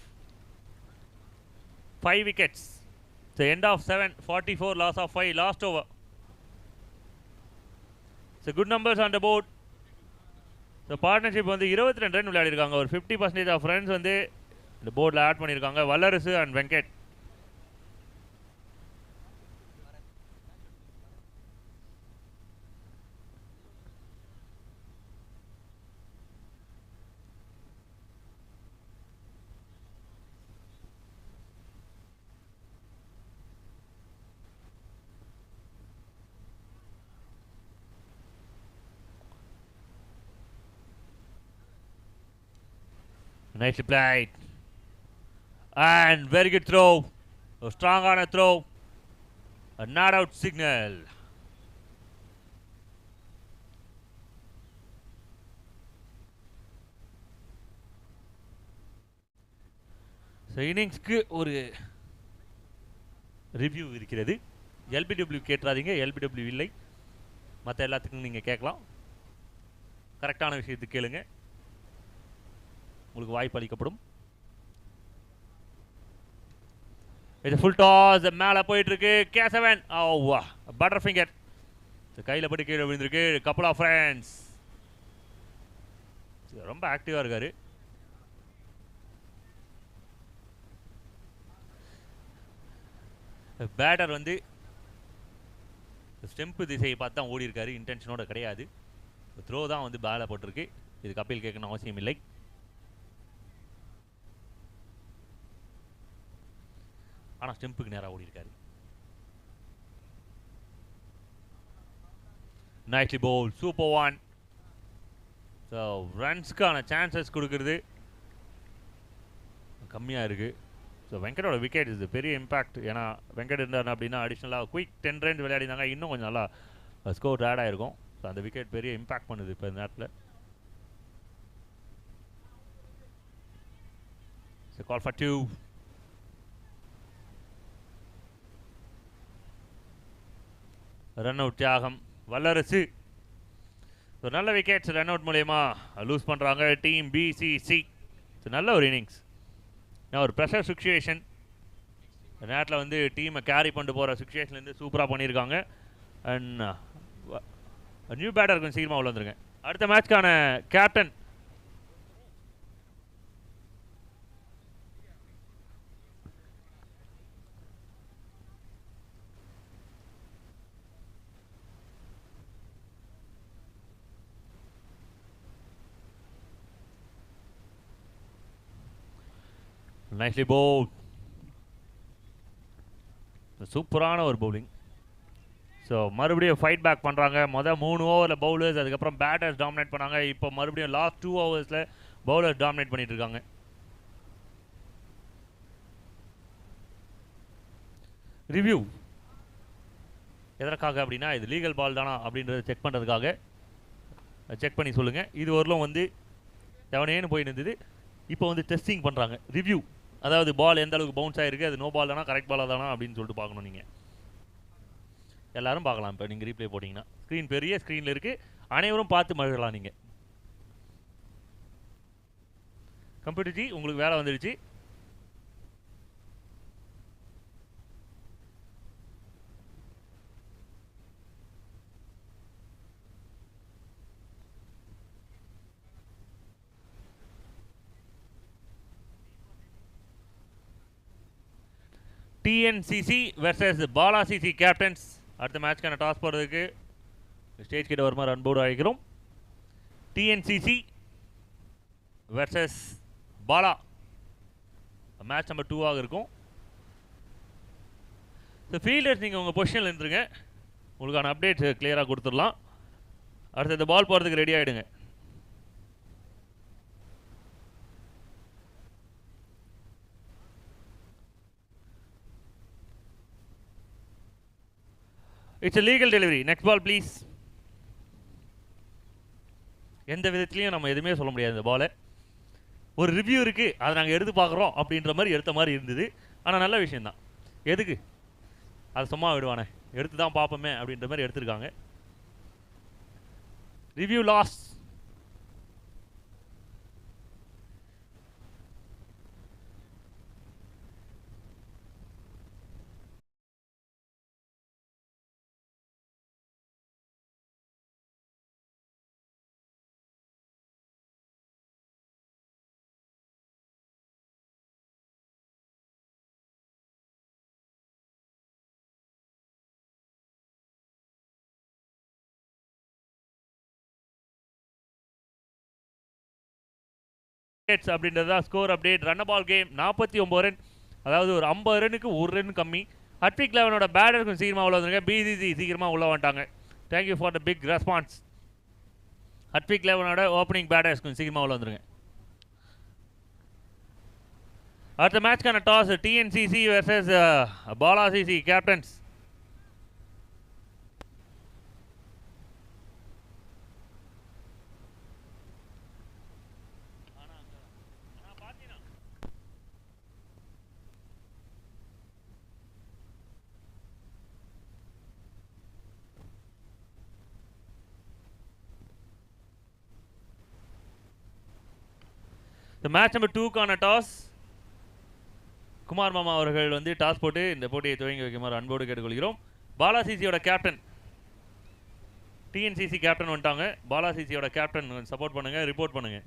5 wickets. So end of 7, 44, loss of 5, last over. So good numbers on the board. So partnership வந்து 22 ரன் விளையாடி இருக்காங்க. ஒரு 50% ஆஃப் ரன்ஸ் வந்து இந்த போர்டில் ஆட் பண்ணியிருக்காங்க வல்லரசு and Venkat. Nicely played. And very good throw. A strong on a throw. A not out signal. So இன்னிங்ஸ்க்கு ஒரு ரிவ்யூ இருக்கிறது. எல்பிடபிள்யூ கேட்றாதீங்க, எல்பிடபிள்யூ இல்லை. மற்ற எல்லாத்துக்கும் நீங்கள் கேட்கலாம். கரெக்டான விஷயத்துக்கு கேளுங்க, உங்களுக்கு வாய்ப்பு அளிக்கப்படும். இது ஃபுல் டாஸ் மேலே போயிட்டு இருக்கு. கேசவன் பட்டர் ஃபிங்கர் கையில் பட்டு கீழே விழுந்திருக்கு. Couple of runs. ரொம்ப ஆக்டிவாக இருக்காரு. பேட்டர் வந்து ஸ்டெம்ப் திசையை பார்த்து தான் ஓடி இருக்காரு, இன்டென்ஷனோட கிடையாது. த்ரோ தான் வந்து பேலை போட்டிருக்கு. இதுக்கு அப்பீல் கேட்கணும் அவசியம் இல்லை. ஆனால் ஸ்டெம்புக்கு நேராக ஓடி இருக்காரு. நைட்லி போல், சூப்பர் ஒன். ஸோ ரன்ஸ்க்கான சான்சஸ் கொடுக்கறது கம்மியாக இருக்குது. ஸோ வெங்கடோட விக்கெட் இது பெரிய இம்பாக்ட். ஏன்னா வெங்கட் இருந்தார் அப்படின்னா அடிஷ்னலாக குயிக் 10 runs விளையாடினாங்க, இன்னும் கொஞ்சம் நல்லா ஸ்கோர் ஆட் ஆகிருக்கும். ஸோ அந்த விக்கெட் பெரிய இம்பாக்ட் பண்ணுது இப்போ இந்த நேரத்தில். So call for 2. Run out தியாகம் வல்லரசு. ஸோ நல்ல விக்கெட்ஸ் ரன் அவுட் மூலயமா லூஸ் பண்ணுறாங்க டீம் பிசிசி. ஸோ நல்ல ஒரு இன்னிங்ஸ். ஒரு ப்ரெஷர் சுச்சுவேஷன் நேரத்தில் வந்து டீமை கேரி பண்ணிட்டு போகிற சுச்சுவேஷன்லேருந்து சூப்பராக பண்ணியிருக்காங்க. அண்ட் நியூ பேட்டர் கொஞ்சம் சீக்கிரமாக உள்ள வந்துருங்க. அடுத்த மேட்ச்க்கான கேப்டன் nicely bowled. சூப்பரான ஒரு பவுலிங். ஸோ மறுபடியும் ஃபைட் பேக் பண்ணுறாங்க. மொதல் 3 ஓவரில் பவுலர்ஸ், அதுக்கப்புறம் பேட்டர்ஸ் டாமினேட் பண்ணாங்க. இப்போ மறுபடியும் லாஸ்ட் 2 hours பவுலர்ஸ் டாமினேட் பண்ணிட்டு இருக்காங்க. ரிவ்யூ எதற்காக அப்படின்னா இது லீகல் பால் தானா அப்படின்றத செக் பண்ணுறதுக்காக. செக் பண்ணி சொல்லுங்கள். இது வரலும் வந்து செவனேன்னு போய் இருந்தது. இப்போ வந்து டெஸ்டிங் பண்ணுறாங்க. ரிவ்யூ, அதாவது பால் எந்த அளவுக்கு பவுன்ஸ் ஆகிருக்கு, அது நோ பால் தானா கரெக்ட் பாலாக தானா அப்படின்னு சொல்லிட்டு பார்க்கணும். நீங்கள் எல்லாரும் பார்க்கலாம். இப்போ நீங்கள் ரீப்ளே போட்டிங்கன்னா ஸ்க்ரீன் பெரிய ஸ்க்ரீனில் இருக்குது, அனைவரும் பார்த்து மகிழலாம். நீங்கள் கம்ப்யூட்டர் ஜி உங்களுக்கு வேலை வந்துடுச்சு. TNCC versus Bala CC captains. அடுத்த மேட்ச்க்கான டாஸ் போடுறதுக்கு ஸ்டேஜ் கிட்ட வருமாறு அன்போடு அழைக்கிறோம். TNCC versus Bala match number 2 இருக்கும். ஸோ ஃபீல்டர்ஸ் நீங்கள் உங்கள் பொசிஷனில் இருந்துருங்க, உங்களுக்கான அப்டேட்ஸ் கிளியராக கொடுத்துடலாம். அடுத்து இந்த பால் போகிறதுக்கு ரெடி ஆகிடுங்க. It's a legal delivery. Next ball please. எந்த விதத்துலையும் நம்ம எதுவுமே சொல்ல முடியாது. இந்த பாலை ஒரு ரிவ்யூ இருக்குது, அதை நாங்கள் எடுத்து பார்க்குறோம் அப்படின்ற மாதிரி எடுத்த மாதிரி இருந்தது. ஆனால் நல்ல விஷயந்தான். எதுக்கு அதை சும்மா விடுவானே, எடுத்து தான் பார்ப்போமே அப்படின்ற மாதிரி எடுத்திருக்காங்க. Review loss. அப்படின்றது தான் score update. Run ball game 49 run, அதாவது ஒரு 50 ரனுக்கு ஒரு ரன் கம்மி. ஹட்ரிக் 11ஓட பேட்டர் சீக்கிரமாக உள்ள வந்துருங்க. பிசிசி சீக்கிரமாக உள்ள வந்துட்டாங்க. Thank you for the big response. ஹட்ரிக் 11ஓட ஓப்பனிங் பேட்டர்ஸ் சீக்கிரமாக உள்ள வந்துருங்க. அடுத்த மேட்ச்க்கான toss TNCC versus Bala CC captains. Match number 2க்கான டாஸ் குமார் மாமா அவர்கள் வந்து டாஸ் போட்டு இந்த போட்டியை துவங்கி வைக்குமாறு அன்போடு கேட்டுக்கொள்கிறோம். பாலா சிசியோட கேப்டன், டிஎன்சிசி கேப்டன் வந்துட்டாங்க. பாலா சிசியோட கேப்டன் சப்போர்ட் பண்ணுங்க, ரிப்போர்ட் பண்ணுங்க.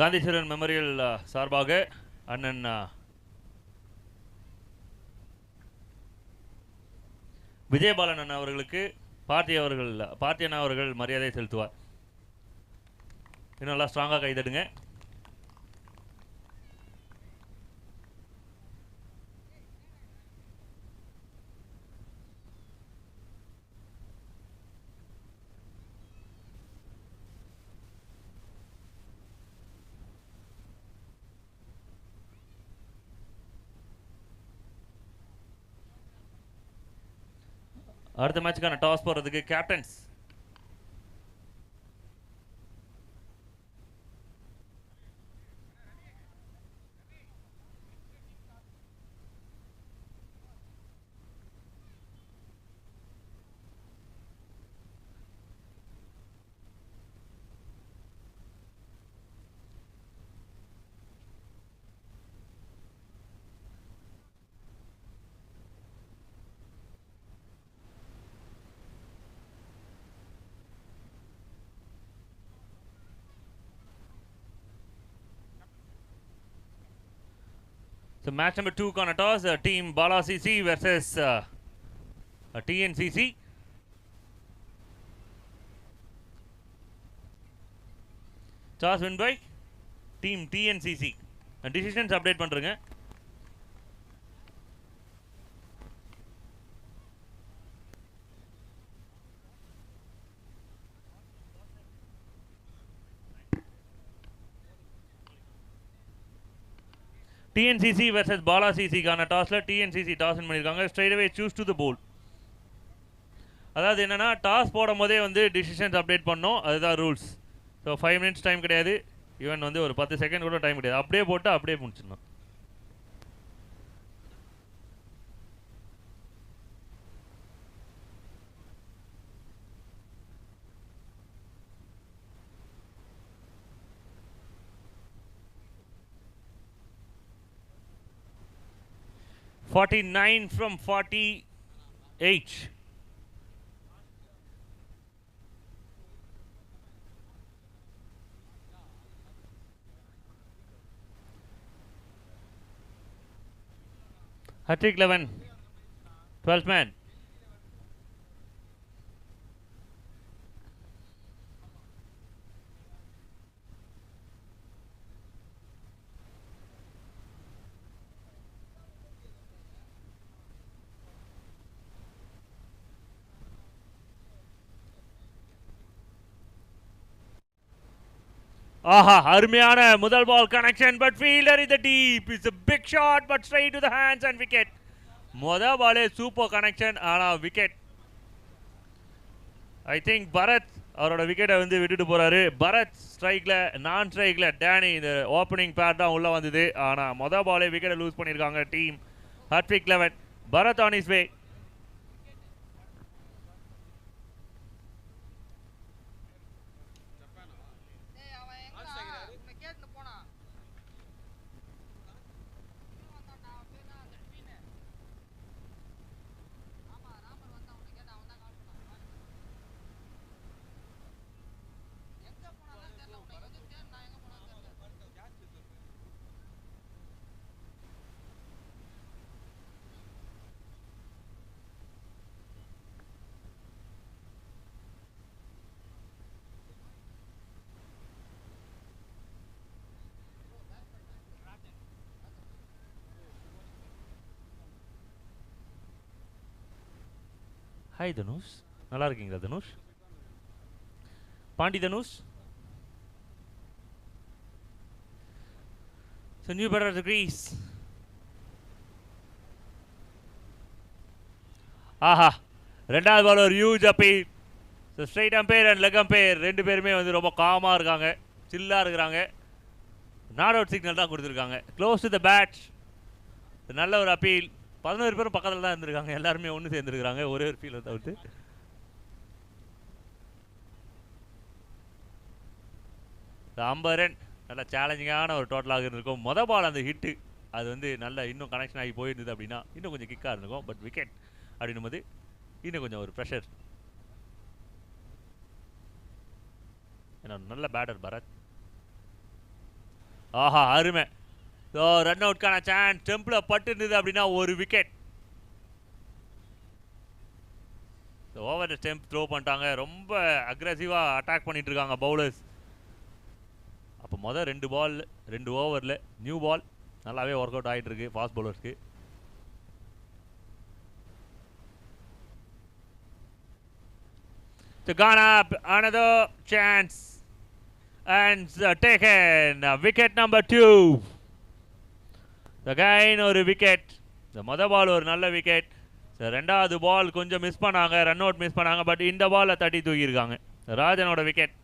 காந்தீஸ்வரன் மெமோரியல் சார்பாக அண்ணன் விஜயபாலன் அண்ணா அவர்களுக்கு பார்த்தி அண்ணா அவர்கள் மரியாதை செலுத்துவார். இன்னும் நல்லா ஸ்ட்ராங்காக கைதடுங்க. அடுத்த மேட்சுக்கான டாஸ் போறதுக்கு கேப்டன்ஸ். So match number 2க்கான toss team Bala CC versus TNCC. Toss win by team TNCC. Decisions update பண்ணுறேங்க. டிஎன்சிசி வெர்சஸ் பாலா சிசிக்கான டாஸில் டிஎன்சிசி டாஸ் வின் பண்ணியிருக்காங்க. Straight away choose to the bowl. அதாவது என்னன்னா டாஸ் போடும் போதே வந்து டிசிஷன்ஸ் அப்டேட் பண்ணோம், அதுதான் ரூல்ஸ். ஸோ 5 மினிட்ஸ் டைம் கிடையாது, ஈவன் வந்து ஒரு 10 செகண்ட் கூட டைம் கிடையாது, அப்படியே போட்டு அப்படியே முடிச்சிடணும். $49 from $48. Hat-trick 11, 12th man. ஆஹா, அருமையான முதல் ball connection, but fielder in the deep. It's a big shot but straight to the hands and wicket. முதல் பாலே சூப்பர் கனெக்ஷன், ஆனா விக்கெட். ஐ திங்க் பரத் அவரோட விக்கெட்டை வந்து விட்டுட்டு போறாரு. பரத் ஸ்ட்ரைக்ல, நான் ஸ்ட்ரைக்ல டேனி, இந்த ஓப்பனிங் பேர் தான் உள்ள வந்தது. ஆனா முதல் பாலே விக்கெட்டை லூஸ் பண்ணியிருக்காங்க team hattrick 11. Bharath on his way. Hi Dhanush, நல்லா இருக்கீங்களா Dhanush? Pandi Dhanush. So new batter at the crease. ஆஹா, ரெண்டாவது பால் ஒரு huge appeal. So straight umpire and leg umpire ரெண்டு பேருமே வந்து ரொம்ப காமாக இருக்காங்க, சில்லாக இருக்கிறாங்க. நாட் அவுட் சிக்னல் தான் கொடுத்துருக்காங்க. Close to the bat. நல்ல ஒரு அப்பீல். 11 பேரும் பக்கத்தில் தான் இருந்திருக்காங்க, எல்லாருமே ஒன்று சேர்ந்துருக்காங்க, ஒரே ஒரு ஃபீல் தவிர்த்து. இந்த 50 ரன் நல்ல சேலஞ்சிங்கான ஒரு டோட்டலாக இருந்திருக்கும். மொதல் பால் அந்த ஹிட்டு அது வந்து நல்ல இன்னும் கனெக்ஷன் ஆகி போயிருந்தது அப்படின்னா இன்னும் கொஞ்சம் கிக்காக இருந்திருக்கும். பட் விக்கெட் அப்படின்னும் போது இன்னும் கொஞ்சம் ஒரு ப்ரெஷர். ஏன்னா நல்ல பேட்டர் பரத். ஆஹா, அருமை. ஸோ ரன் அவுட்கான சான்ஸ் டெம்பில் பட்டு இருந்தது அப்படின்னா ஒரு விக்கெட். ஓவர் ஸ்டெம்ப் த்ரோ பண்ணிட்டாங்க, ரொம்ப அக்ரெசிவாக அட்டாக் பண்ணிட்டு இருக்காங்க பவுலர்ஸ். அப்போ மொதல் 2 பால் 2 ஓவரில் நியூ பால் நல்லாவே ஒர்க் அவுட் ஆகிட்டு இருக்கு fast பவுலர்ஸ்க்கு. To gone up, another chance and taken wicket number 2. Again ஒரு விக்கெட். இந்த மொதல் பால் ஒரு நல்ல விக்கெட். ரெண்டாவது பால் கொஞ்சம் மிஸ் பண்ணாங்க, ரன் அவுட் மிஸ் பண்ணாங்க. பட் இந்த பாலை தட்டி தூக்கியிருக்காங்க. ராஜனோட wicket.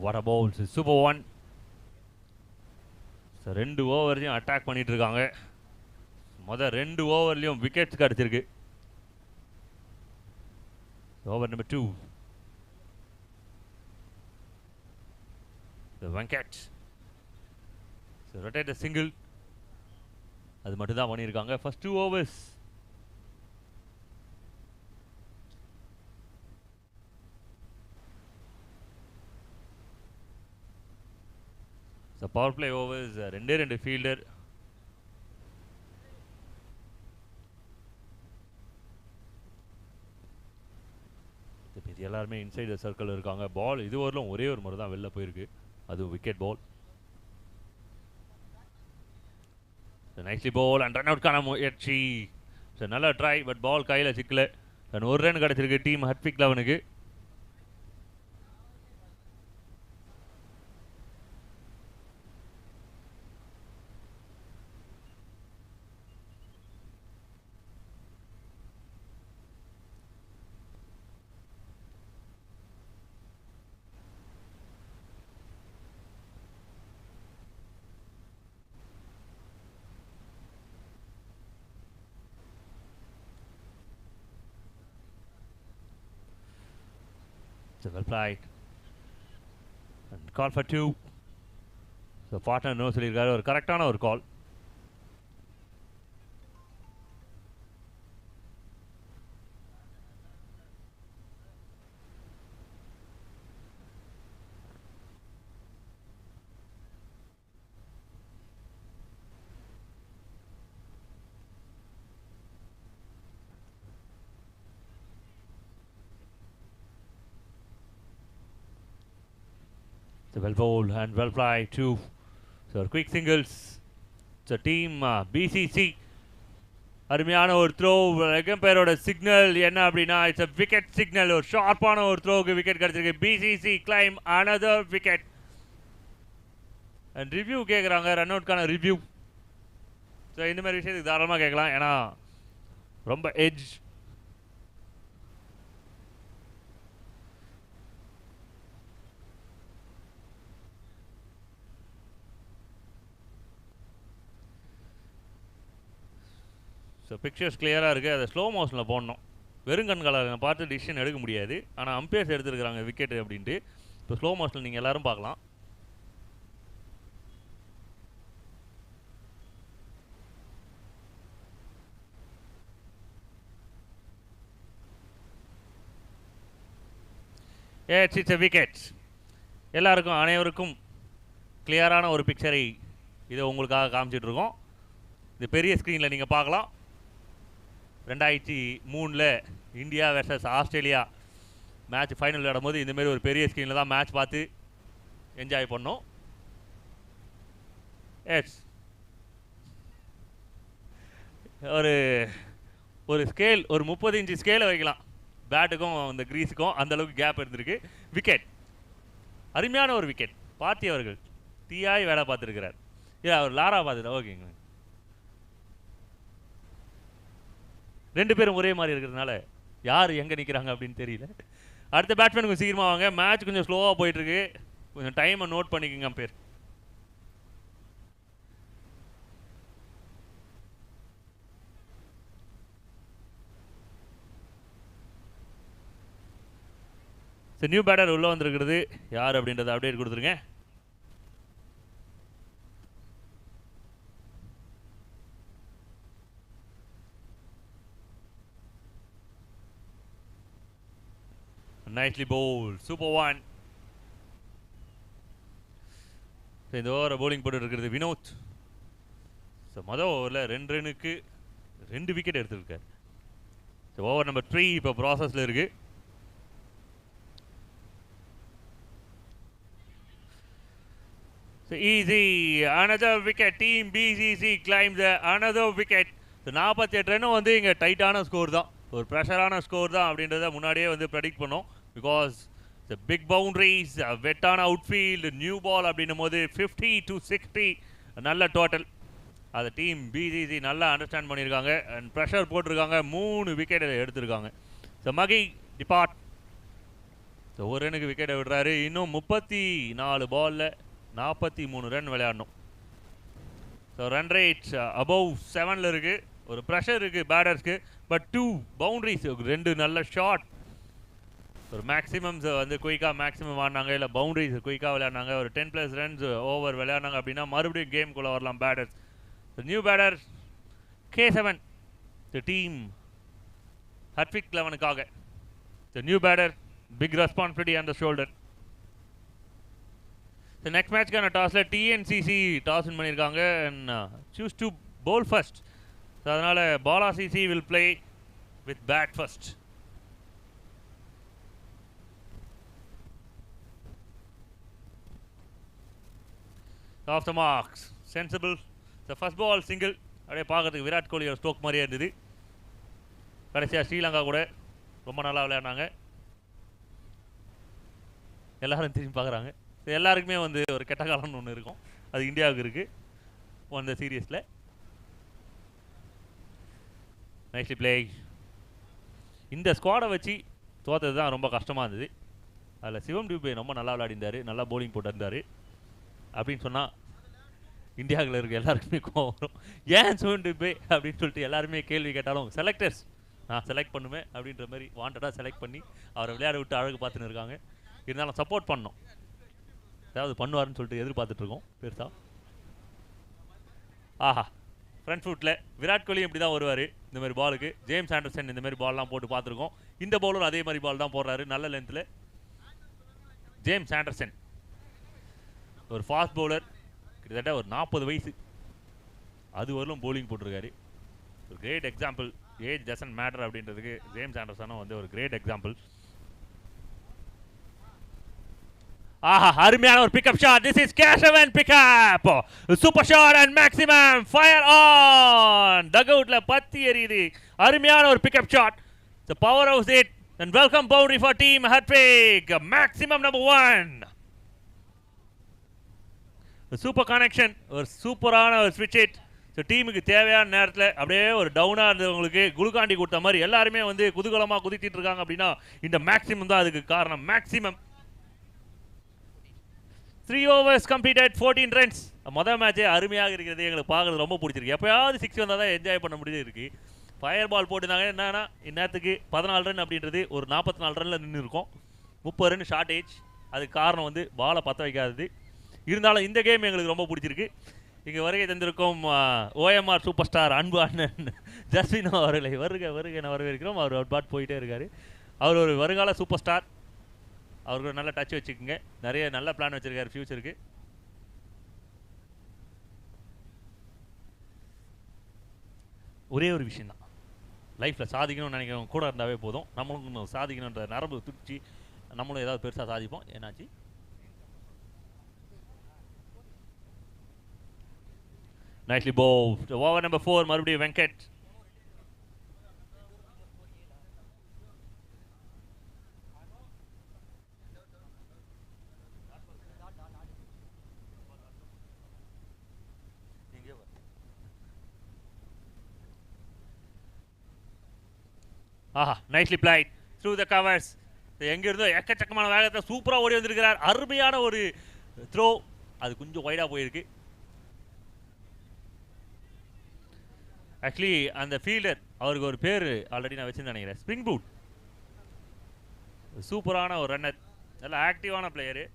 What a bowl, super one. So 2 ஓவர்லையும் அட்டாக் பண்ணிட்டு இருக்காங்க. மொதல் 2 ஓவர்லையும் விக்கெட்ஸ் கிடச்சிருக்கு. Over number 2. Venkat rotate single, அது மட்டும் தான் பண்ணியிருக்காங்க first 2 overs. Power play overs 2 fielder. இது எல்லாருமே இன்சைட் சர்க்கிள் இருக்காங்க. பால் இது வரலும் ஒரே ஒரு முறை தான் வெளில போயிருக்கு, அது wicket ball. Nicely ball and run அவுட்கான முயற்சி. நல்ல ட்ரை, பட் பால் கையில் சிக்கல. ஒரு ரன் கிடச்சிருக்கு team ஹர்த்விக் 11க்கு. Well played. And call for 2. So partner no சொல்லிருக்காரு, ஒரு கரெக்டான ஒரு கால். So well bowled and well played too. So quick singles. So team BCC அருமையான ஒரு த்ரோ. எகம்பேரோட சிக்னல் என்ன அப்படின்னா, இட்ஸ் a விக்கெட் சிக்னல். ஒரு ஷார்ப்பான ஒரு த்ரோவுக்கு விக்கெட் கிடச்சிருக்கு. BCC claim another wicket. And review கேட்குறாங்க, ரன் அவுட்கான ரிவ்யூ. ஸோ இந்த மாதிரி விஷயத்துக்கு தாராளமாக கேட்கலாம், ஏன்னா ரொம்ப எட்ஜ். ஸோ பிக்சர்ஸ் கிளியராக இருக்குது, அதை ஸ்லோ மோஷனில் போடணும். வெறுங்கண்களை பார்த்து டிசிஷன் எடுக்க முடியாது, ஆனால் அம்பையர்ஸ் எடுத்துருக்குறாங்க விக்கெட்டு அப்படின்ட்டு. இப்போ ஸ்லோ மோஷனில் நீங்கள் எல்லோரும் பார்க்கலாம். It's a wicket. எல்லாருக்கும் அனைவருக்கும் கிளியரான ஒரு பிக்சரை இதை உங்களுக்காக காமிச்சிட்ருக்கோம். இது பெரிய ஸ்க்ரீனில் நீங்கள் பார்க்கலாம். 2003 India versus Australia match final விளையாடும் போது இந்தமாரி ஒரு பெரிய ஸ்க்ரீனில் தான் மேட்ச் பார்த்து என்ஜாய் பண்ணோம். எஸ், ஒரு ஸ்கேல், ஒரு 30 இன்ச்சு ஸ்கேலை வைக்கலாம் பேட்டுக்கும் அந்த க்ரீஸுக்கும், அந்தளவுக்கு கேப் இருந்திருக்கு. விக்கெட், அருமையான ஒரு விக்கெட். பார்த்தி அவர்கள் தீயாய் வேலை பார்த்துருக்கிறார். இல்லை, அவர் லாரா பார்த்துட்டா. ஓகேங்க, 2 பேரும் ஒரே மாதிரி இருக்கிறதுனால யார் எங்கே நிற்கிறாங்க அப்படின்னு தெரியல. அடுத்த பேட்ஸ்மேன் கொஞ்சம் சீக்கிரமாக வாங்க, மேட்ச் கொஞ்சம் ஸ்லோவாக போயிட்டுருக்கு, கொஞ்சம் டைமை நோட் பண்ணிக்கோங்க பேர். சரி, நியூ பேட்டர் உள்ளே வந்துருக்கிறது யார் அப்படின்றத அப்டேட் கொடுத்துருங்க. Nicely bowled, super one. இந்த ஓவரை பவுலிங் போட்டு இருக்கிறது வினோத். ஸோ மொதல் ஓவரில் 2 ரன்னுக்கு 2 விக்கெட் எடுத்துருக்காரு. ஸோ ஓவர் நம்பர் 3 இப்போ ப்ராசஸில் இருக்கு. So easy another wicket. Team BCC climbs another wicket. So 48 ரன்னும் வந்து இங்கே டைட்டான ஸ்கோர் தான், ஒரு ப்ரெஷரான ஸ்கோர் தான் அப்படின்றத முன்னாடியே வந்து ப்ரெடிக்ட் பண்ணோம். பிகாஸ் த பிக் பவுண்டரிஸ், வெட்டான அவுட்ஃபீல்டு, நியூ பால் அப்படின்னும் போது 50 to 60 நல்ல டோட்டல். அதை டீம் BCC நல்லா அண்டர்ஸ்டாண்ட் பண்ணியிருக்காங்க அண்ட் ப்ரெஷர் போட்டிருக்காங்க. 3 விக்கெட் எடுத்திருக்காங்க. ஸோ மகி டிபார்ட். ஸோ ஒரு ரனுக்கு விக்கெட்டை விடுறாரு. இன்னும் 34 பாலில் 43 ரன் விளையாடணும். ஸோ ரன் ரேட் அபவ் 7ல் இருக்குது. ஒரு ப்ரெஷர் இருக்குது பேட்டர்ஸ்க்கு. பட் 2 பவுண்ட்ரிஸ், 2 நல்ல ஷாட். ஒரு மேக்ஸிமம்ஸ் வந்து குயிக்காக மேக்ஸிமம் ஆடினாங்க, இல்லை பவுண்ட்ரிஸ் குயிக்காக விளையாடினாங்க. ஒரு 10+ ரன்ஸ் ஓவர் விளையாடினாங்க அப்படின்னா மறுபடியும் கேம்குள்ளே வரலாம் batters. New batter K7 the team Hartwig 11க்காக. The new batter, big responsibility on the shoulder. The next match கான டாஸ்ல TNCC டாஸ் வின் பண்ணியிருக்காங்க and choose to bowl first. So அதனால் Bala CC will play with bat first. Off the marks, sensible. The first ball single. அப்படியே பார்க்கறதுக்கு விராட் கோலி ஒரு stroke மாதிரியே இருந்தது. கடைசியாக ஸ்ரீலங்கா கூட ரொம்ப நல்லா விளையாடினாங்க. எல்லாரும் திரும்பி பார்க்குறாங்க. எல்லாருக்குமே வந்து ஒரு கெட்ட காலம்னு ஒன்று இருக்கும். அது இந்தியாவுக்கு இருக்குது அந்த சீரியஸில். Nicely play. இந்த ஸ்குவாடை வச்சு தோற்றது தான் ரொம்ப கஷ்டமாக இருந்தது. அதில் சிவம் டியூபே ரொம்ப நல்லா விளையாடிந்தார், நல்லா போலிங் போட்டிருந்தார். அப்படின்னு சொன்னால் இந்தியாவில் இருக்க எல்லாருக்குமே கோவம் வரும். ஏன் சிவம் டியூபே அப்படின்னு சொல்லிட்டு எல்லாருமே கேள்வி கேட்டாலும் செலக்டர்ஸ் நான் செலக்ட் பண்ணுவேன் அப்படின்ற மாதிரி வாண்டடாக செலக்ட் பண்ணி அவரை விளையாட விட்டு அழகு பார்த்துன்னு இருக்காங்க. இருந்தாலும் சப்போர்ட் பண்ணோம், ஏதாவது பண்ணுவாருன்னு சொல்லிட்டு எதிர்பார்த்துட்ருக்கோம் பெருசாக. ஆஹா, ஃப்ரண்ட் ஃபுட்டில் விராட் கோலி இப்படி தான் வருவார் இந்த மாதிரி பாலுக்கு. ஜேம்ஸ் ஆண்டர்சன் இந்த மாதிரி பால்லாம் போட்டு பார்த்துருக்கோம். இந்த பவுலர் அதே மாதிரி பால் தான் போடுறாரு நல்ல லென்த்தில். ஜேம்ஸ் ஆண்டர்சன் ஒரு ஃபாஸ்ட் பவுலர், கிட்டத்தட்ட ஒரு 40 வயசு, அது வரலும் போலிங் போட்டிருக்காரு. ஒரு great example. Age doesn't matter அப்படின்றதுக்கு ஜேம்ஸ் ஆண்டர்சனும் வந்து ஒரு கிரேட் எக்ஸாம்பிள். ஆஹா, அருமையான ஒரு pickup shot. This is K7 pickup, super shot and maximum fire on. டக் அவுட்ல பத்தி எரியுது. அருமையான ஒரு pickup shot. The powerhouse it and welcome boundary for team Hartwig. Maximum number 1. Super connection, ஒரு சூப்பரான ஒரு ஸ்விட்ச் ஹிட். ஸோ டீமுக்கு தேவையான நேரத்தில் அப்படியே ஒரு டவுனாக இருந்தவங்களுக்கு குளுக்காண்டி கொடுத்த மாதிரி எல்லாருமே வந்து குதூகலமாக குதிச்சிட்டு இருக்காங்க அப்படின்னா இந்த மேக்ஸிமம் தான் அதுக்கு காரணம். Maximum 3 overs completed 14 runs. மொதல் மேட்சே அருமையாக இருக்கிறது, எங்களுக்கு பார்க்குறது ரொம்ப பிடிச்சிருக்கு. எப்போயாவது 6 வந்தால் தான் என்ஜாய் பண்ண முடியுது இருக்குது. ஃபயர் பால் போட்டுருந்தாங்க. என்னன்னா இந்நேரத்துக்கு 14 ரன் அப்படின்றது ஒரு 44 ரனில் நின்று இருக்கும். 30 ரன் ஷார்ட்டேஜ். அதுக்கு காரணம் வந்து பாலை பற்ற வைக்காதது. இருந்தாலும் இந்த கேம் எங்களுக்கு ரொம்ப பிடிச்சிருக்கு. இங்கே வருகை தந்திருக்கும் OMR சூப்பர் ஸ்டார் அன்பு அண்ணன் ஜஸ்வின் அவர்களை வருக வருக என வரவேற்கிறோம். அவர் அவுட் பாட் போயிட்டே இருக்கார். அவர் ஒரு வருங்கால சூப்பர் ஸ்டார். அவருக்கு நல்ல டச் வச்சுக்கோங்க. நிறைய நல்ல பிளான் வச்சுருக்காரு ஃப்யூச்சருக்கு. ஒரே ஒரு விஷயந்தான், லைஃப்பில் சாதிக்கணும்னு நினைக்கிறவங்க கூட இருந்தாவே போதும். நம்மளும் சாதிக்கணுன்ற நரம்பு துடிச்சு நம்மளும் ஏதாவது பெருசாக சாதிப்போம். என்னாச்சு? Nicely bowled. Over number 4, மறுபடியும் வெங்கட். ஆஹா, nicely played through the covers. எங்கிருந்தோ எக்கச்சக்கமான வேகத்தை சூப்பராக ஓடி வந்திருக்கிறார். அருமையான ஒரு த்ரோ. அது கொஞ்சம் வைடாக போயிருக்கு. ஆக்சுவலி அந்த ஃபீல்டர் அவருக்கு ஒரு பேர் ஆல்ரெடி நான் வச்சுன்னு நினைக்கிறேன், ஸ்ப்ரிங் பூட். சூப்பரான ஒரு ரன்னர், நல்ல ஆக்டிவான பிளேயரு.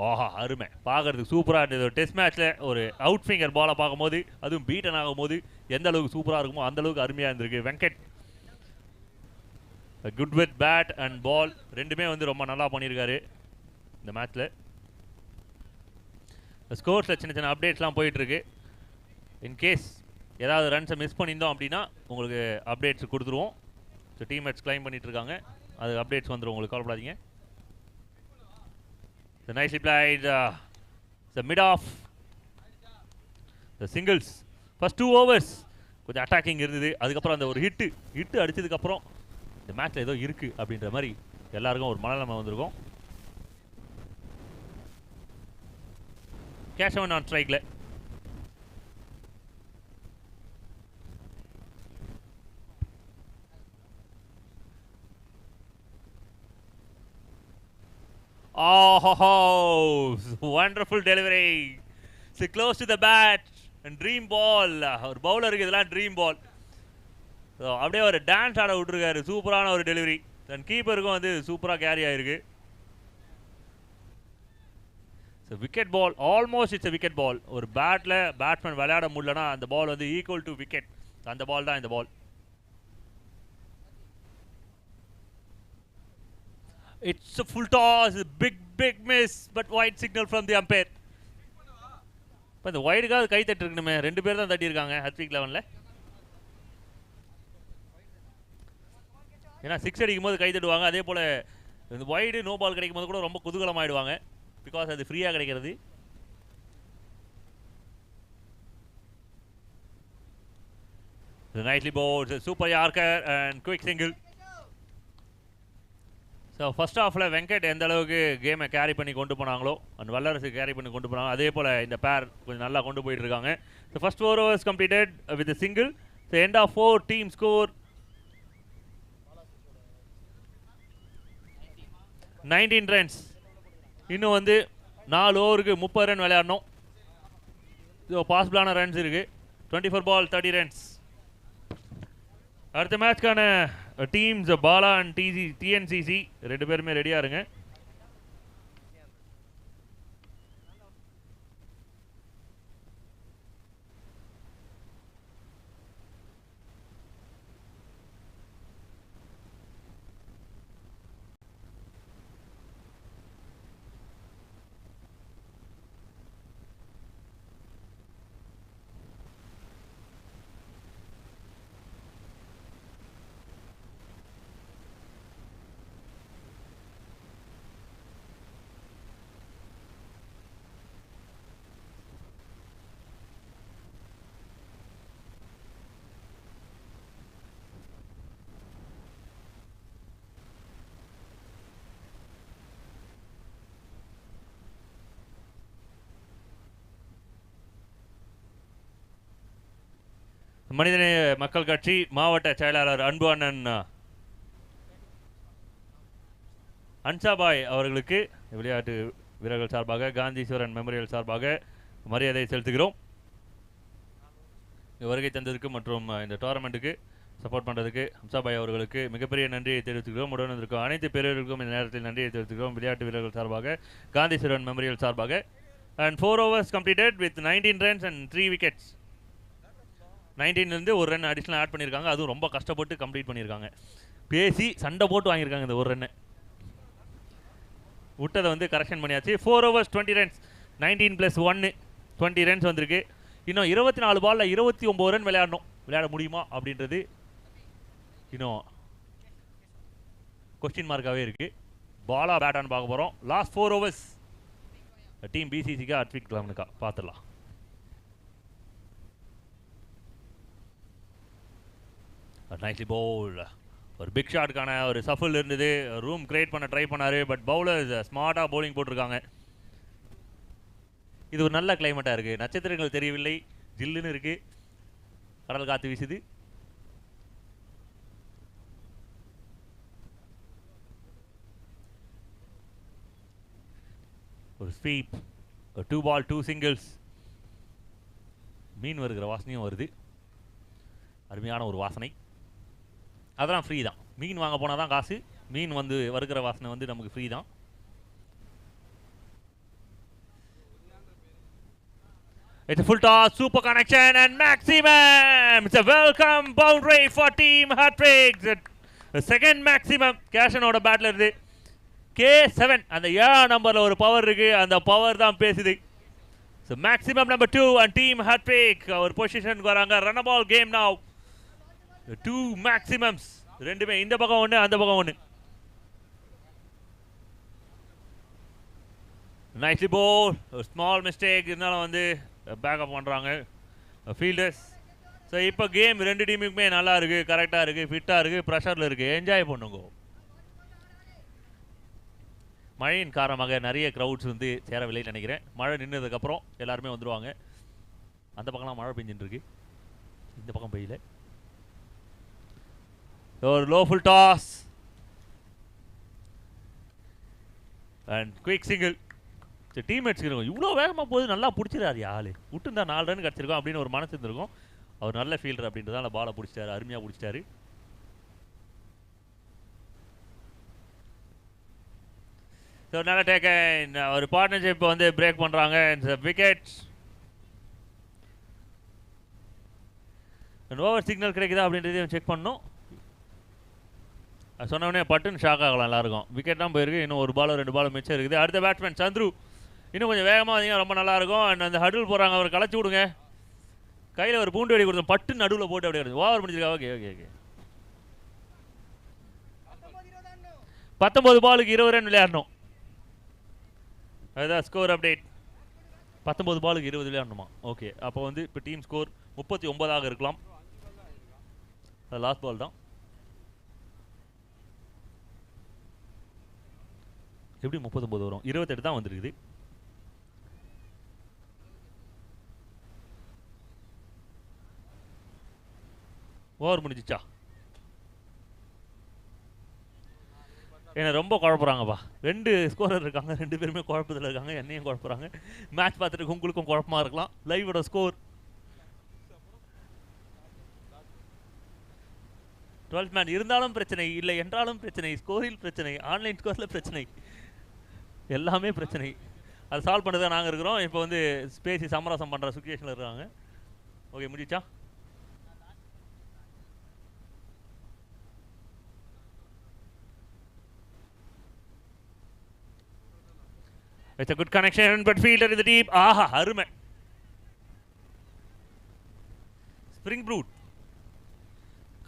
ஆஹா, அருமை. பார்க்கறதுக்கு சூப்பராக இருந்தது. டெஸ்ட் மேட்ச்சில் ஒரு அவுட் ஃபிங்கர் பாலை பார்க்கும்போது, அதுவும் பீட்டன் ஆகும்போது எந்த அளவுக்கு சூப்பராக இருக்குமோ அந்த அளவுக்கு அருமையாக இருந்திருக்கு. Venkat good with bat and ball ரெண்டுமே வந்து ரொம்ப நல்லா பண்ணியிருக்காரு இந்த மேட்ச்சில். ஸ்கோர்ஸில் சின்ன சின்ன அப்டேட்ஸ்லாம் போயிட்டுருக்கு. இன்கேஸ் ஏதாவது ரன்ஸை மிஸ் பண்ணியிருந்தோம் அப்படின்னா உங்களுக்கு அப்டேட்ஸ் கொடுத்துருவோம். ஸோ டீம்மேட்ஸ் கிளைம் பண்ணிகிட்ருக்காங்க, அது அப்டேட்ஸ் வந்துடும் உங்களுக்கு, கவலைப்படாதீங்க. The nicely played the mid-off, the singles. First 2 overs கொஞ்சம் அட்டாக்கிங் இருந்தது. அதுக்கப்புறம் அந்த ஒரு ஹிட்டு அடித்ததுக்கப்புறம் இந்த மேட்ச்சில் ஏதோ இருக்குது அப்படின்ற மாதிரி எல்லாருக்கும் ஒரு மனநிலைமை வந்திருக்கும். K7 ஆன் ஸ்ட்ரைக்கில். Oh, wonderful delivery. So close to the bat and dream ball. ஒரு பவுலருக்கு இதெல்லாம் ட்ரீம் பால். ஸோ அப்படியே ஒரு டான்ஸ் ஆட விட்டுருக்காரு. சூப்பரான ஒரு டெலிவரி. தன் கீப்பருக்கும் வந்து சூப்பராக கேரி ஆயிருக்கு. So wicket ball, almost it's wicket ball. ஒரு பேட்டில் பேட்ஸ்மேன் விளையாட முடியலன்னா அந்த பால் வந்து ஈக்குவல் டு விக்கெட். அந்த பால் தான் இந்த பால். It's a full toss, big miss, but wide signal from the umpire. இப்போ இந்த வைடுக்காக கை தட்டிருக்கணுமே, 2 பேர் தான் தட்டியிருக்காங்க ஹர்த்விக் 11ல். ஏன்னா 6 அடிக்கும் போது கை தட்டுவாங்க, அதே போல் இந்த வைடு நோ பால் கிடைக்கும் போது கூட ரொம்ப குதூகலமாயிடுவாங்க. பிகாஸ் அது ஃப்ரீயாக கிடைக்கிறது. Nicely bowled, super Yorker and quick single. So first ஹாஃபில் வெங்கட் எந்த அளவுக்கு கேமை கேரி பண்ணி கொண்டு போனாங்களோ அண்ட் வல்லரசு கேரி பண்ணி கொண்டு போனாங்க, அதே போல் இந்த பேர் கொஞ்சம் நல்லா கொண்டு போயிட்டு இருக்காங்க. So first 4 overs completed with single. So end of 4 team score 19 runs. இன்னும் வந்து 4 ஓவருக்கு 30 ரன் விளையாடணும். ஸோ பாசிபிளான ரன்ஸ் இருக்குது. 24 ball 30 ரன்ஸ். அடுத்த மேட்ச்க்கான டீம்ஸ் பாலா அண்ட் டிஎன்சிசி 2 பேருமே ரெடியாக இருங்க. மனிதநேய மக்கள் கட்சி மாவட்ட செயலாளர் அன்பு அண்ணன் அன்சாபாய் அவர்களுக்கு விளையாட்டு வீரர்கள் சார்பாக காந்தீஸ்வரன் மெமோரியல் சார்பாக மரியாதை செலுத்துகிறோம். வருகை தந்ததுக்கு மற்றும் இந்த டோர்னமெண்ட்டுக்கு சப்போர்ட் பண்ணுறதுக்கு அன்சாபாய் அவர்களுக்கு மிகப்பெரிய நன்றியை தெரிவித்துக்கிறோம். உடன் வந்திருக்கும் அனைத்து பேரர்களுக்கும் இந்த நேரத்தில் நன்றியை தெரிவித்துக்கிறோம். விளையாட்டு வீரர்கள் சார்பாக காந்தீஸ்வரன் மெமோரியல் சார்பாக. And 4 overs completed with 19 runs and 3 wickets. 19லேருந்து 1 ரன் அடிஷ்னல் ஆட் பண்ணியிருக்காங்க. அதுவும் ரொம்ப கஷ்டப்பட்டு கம்ப்ளீட் பண்ணியிருக்காங்க. பேசி சண்டை போட்டு வாங்கியிருக்காங்க இந்த 1 ரன்னு. விட்டதை வந்து கரெக்ஷன் பண்ணியாச்சு. 4 overs 20 runs, 19 + 1 20 ரன்ஸ் வந்திருக்கு. இன்னும் 24 பாலில் 29 ரன் விளையாட முடியுமா அப்படின்றது இன்னும் கொஸ்டின் மார்க்காகவே இருக்குது. பாலா பேட்டான்னு பார்க்க போகிறோம். லாஸ்ட் 4 overs டீம் பிசிசிக்கா ஹர்த்விக் 11க்கா பார்த்துடலாம். நைஸ்லி பவுல். ஒரு பிக் ஷாட்டுக்கான ஒரு சஃபல் இருந்தது. ரூம் கிரியேட் பண்ண ட்ரை பண்ணார். பட் பவுலர்ஸ் ஸ்மார்ட்டாக பவுலிங் போட்டிருக்காங்க. இது ஒரு நல்ல கிளைமேட்டாக இருக்குது. நட்சத்திரங்கள் தெரியவில்லை, ஜில்லுன்னு இருக்குது, கடல் காற்று வீசுது. ஒரு ஸ்வீப், 2 ball 2 singles. மீன் வருகிற வாசனையும் வருது. அருமையான ஒரு வாசனை. அதெல்லாம் ஃப்ரீ தான். மீன் வாங்க போனால் தான் காசு. மீன் வந்து வருகிற வாசனை வந்து நமக்கு ஃப்ரீ தான். It's a full toss, super connection and maximum. It's a welcome boundary for team Hartwig. The second maximum கேஷனோட பேட்ல இருந்து K7 அந்த 7 நம்பர்ல ஒரு பவர் இருக்கு. அந்த பவர் தான் பேசுது. So maximum number 2 and team Hartwig our position வராங்க. Run a ball game now. The 2 maximums ரெண்டுமே இந்த பக்கம் ஒன்று அந்த பக்கம் ஒன்று. நைஸ்லி போல். ஒரு ஸ்மால் மிஸ்டேக் இருந்தாலும் வந்து பேக்கப் பண்ணுறாங்க ஃபீல்டர்ஸ். ஸோ இப்போ கேம் 2 டீமுக்குமே நல்லா இருக்குது, கரெக்டாக இருக்குது, ஃபிட்டாக இருக்குது, ப்ரெஷரில் இருக்குது. என்ஜாய் பண்ணுங்க. மழையின் காரணமாக நிறைய க்ரௌட்ஸ் வந்து சேரவில்லைன்னு நினைக்கிறேன். மழை நின்றதுக்கப்புறம் எல்லாருமே வந்துடுவாங்க. அந்த பக்கம்லாம் மழை பெஞ்சுட்டு இருக்கு, இந்த பக்கம் பெய்யல. ஒரு low full toss. And quick single. Teammates இவ்வளோ வேகமாக போகுது, நல்லா பிடிச்சிடாரு ஆள், விட்டுருந்தா 4 ரன் கிடச்சிருக்கோம் அப்படின்னு ஒரு மனசு இருந்திருக்கும். அவர் நல்ல ஃபீல்டர் அப்படின்றதால பாலை பிடிச்சிட்டாரு, அருமையாக பிடிச்சிட்டாரு. ஸோ நல்ல டேக்கன். ஒரு பார்ட்னர்ஷிப் வந்து பிரேக் பண்ணுறாங்க. விக்கெட்ஸ். ஓவர் சிக்னல் கிடைக்குதா அப்படின்றதையும் செக் பண்ணணும். சொன்னவனே பட்டுன்னு ஷாக் ஆகலாம் எல்லாருக்கும். விக்கெட் தான் போயிருக்கு, இன்னும் ஒரு பால் 2 பால் மிச்சம் இருக்குது. அடுத்த பேட்ஸ்மேன் சந்துரு. இன்னும் கொஞ்சம் வேகமாக வந்தீங்கன்னா ரொம்ப நல்லாயிருக்கும். அண்ட் அந்த ஹடில் போகிறாங்க, அவர் களைச்சி விடுங்க. கையில் ஒரு பூண்டு வெடி கொடுத்தோம், பட்டு நடுவில் போட்டு அப்படியே வருது. ஓவர் முடிஞ்சிருக்கா? Okay okay okay. 19 பாலுக்கு 20 ரன் விளையாடணும். அதுதான் ஸ்கோர் அப்டேட். 19 பாலுக்கு 20 விளையாடணுமா? ஓகே, அப்போ வந்து இப்போ டீம் ஸ்கோர் 39 இருக்கலாம். அது லாஸ்ட் பால் தான். எப்படி 39 வரும்? 28 தான் வந்துருக்குது. ஓவர் முடிஞ்சிச்சா? என்ன ரொம்ப குழப்புறாங்கப்பா. 2 ஸ்கோரர் இருக்காங்க, 2 பேருமே குழப்பத்தில் இருக்காங்க, என்னையும் குழப்புறாங்க. மேட்ச் பார்த்துட்டு உங்களுக்கும் குழப்பமாக இருக்கலாம். லைவோட ஸ்கோர் 12 மேன் இருந்தாலும் பிரச்சனை, இல்லை என்றாலும் பிரச்சனை, ஸ்கோரில் பிரச்சனை, ஆன்லைன் ஸ்கோரில் பிரச்சனை, எல்லாமே பிரச்சனை. அதை சால்வ் பண்ணி தான் நாங்கள் இருக்கிறோம். இப்போ வந்து பேசி சமரசம் பண்ணுற சுச்சுவேஷனில் இருக்காங்க. ஓகே, முடிச்சா? It's a good connection, but fielder in the deep. ஆஹா, அருமை. ஸ்ப்ரிங் ப்ரூட்.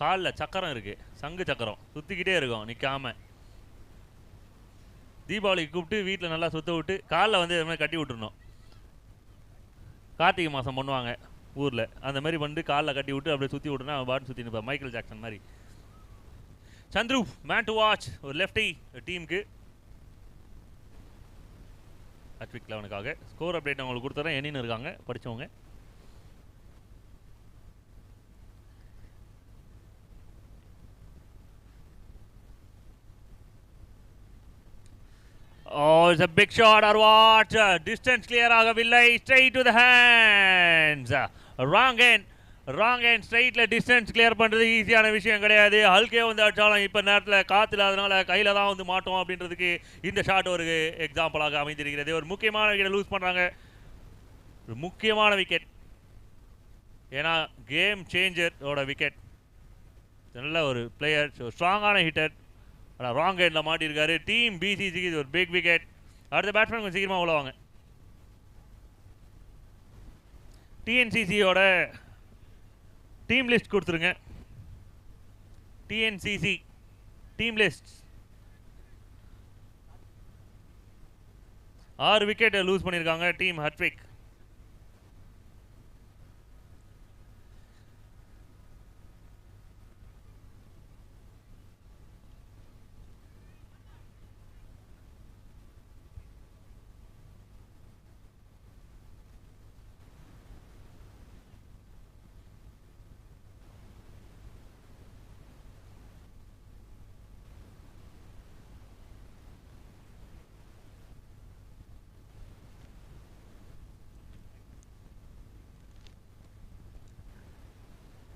காலில் சக்கரம் இருக்கு, சங்கு சக்கரம் சுற்றிக்கிட்டே இருக்கும் நிற்காம. தீபாவளிக்கு கூப்பிட்டு வீட்டில் நல்லா சுற்ற விட்டு காலில் வந்து இது மாதிரி கட்டி விட்டுருணும். கார்த்திகை மாதம் பண்ணுவாங்க ஊரில், அந்த மாதிரி வந்து காலில் கட்டி விட்டு அப்படியே சுற்றி விட்டுனா பாட்டு சுற்றி நிற்பா, மைக்கேல் ஜாக்சன் மாதிரி. சந்துரு மேன் டு வாட்ச், ஒரு லெஃப்டி டீமுக்கு. ஹட்ரிக் 11க்காக ஸ்கோர் அப்டேட் அவங்களுக்கு கொடுத்துறேன். என்னன்னு இருக்காங்க படித்தவங்க. Oh, it's a big shot or what? Distance clear ஆகவில்லை. Straight to the hands. Wrong end. Wrong and ஸ்ட்ரைட்டில் டிஸ்டன்ஸ் கிளியர் பண்ணுறது ஈஸியான விஷயம் கிடையாது. ஹல்கே வந்து அடித்தாலும் இப்போ நேரத்தில் காற்று இல்லாதனால கையில் தான் வந்து மாட்டோம் அப்படின்றதுக்கு இந்த ஷாட் ஒரு எக்ஸாம்பிளாக அமைந்திருக்கிறது. ஒரு முக்கியமான விக்கெட்டை லூஸ் பண்ணுறாங்க. ஒரு முக்கியமான விக்கெட், ஏன்னா கேம் சேஞ்சரோட விக்கெட். நல்ல ஒரு பிளேயர், ஸ்ட்ராங்கான ஹிட்டர், ஆனால் ராங் ஹேண்டில் மாட்டியிருக்காரு. டீம் பிசிசிக்கு இது ஒரு பிக் விக்கெட். அடுத்த பேட்ஸ்மேன் கொஞ்சம் சீக்கிரமாக உள்ளவாங்க. டிஎன்சிசியோட டீம் லிஸ்ட் கொடுத்துருங்க. டிஎன்சிசி டீம் லிஸ்ட் 6 விக்கெட்டை லூஸ் பண்ணியிருக்காங்க team hat-trick.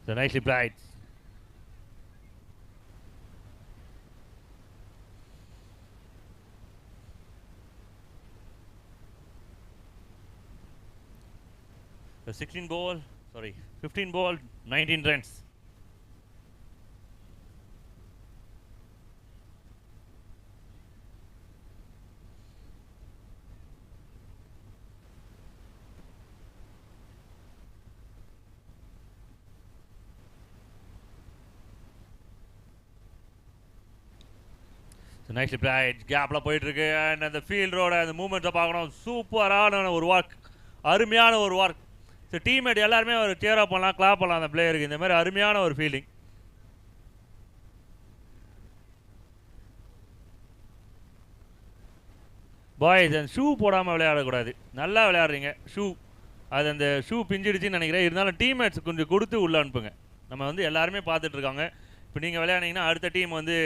So nicely played. So 15 ball, 19 runs. nicely played. கேப்ல போயிட்டு இருக்கு. அண்ட் அந்த ஃபீல்டரோட அந்த மூவ்மெண்ட்ஸை பார்க்கணும். சூப்பரான ஒரு ஒர்க், அருமையான ஒரு ஒர்க். ஸோ டீம்மேட் எல்லாருமே ஒரு சேர் அப் பண்ணலாம், கிளாப் பண்ணலாம் அந்த பிளேயருக்கு. இந்த மாதிரி அருமையான ஒரு ஃபீலிங். பாய்ஸ், அந்த ஷூ போடாமல் விளையாடக்கூடாது. நல்லா விளையாடுறீங்க, ஷூ அது அந்த ஷூ பிஞ்சிடுச்சுன்னு நினைக்கிறேன். இருந்தாலும் டீம்மேட்ஸ் கொஞ்சம் கொடுத்து உள்ளே அனுப்புங்க. நம்ம வந்து எல்லாருமே பார்த்துட்டு இருக்காங்க. இப்போ நீங்கள் விளையாடினீங்கன்னா அடுத்த டீம் வந்து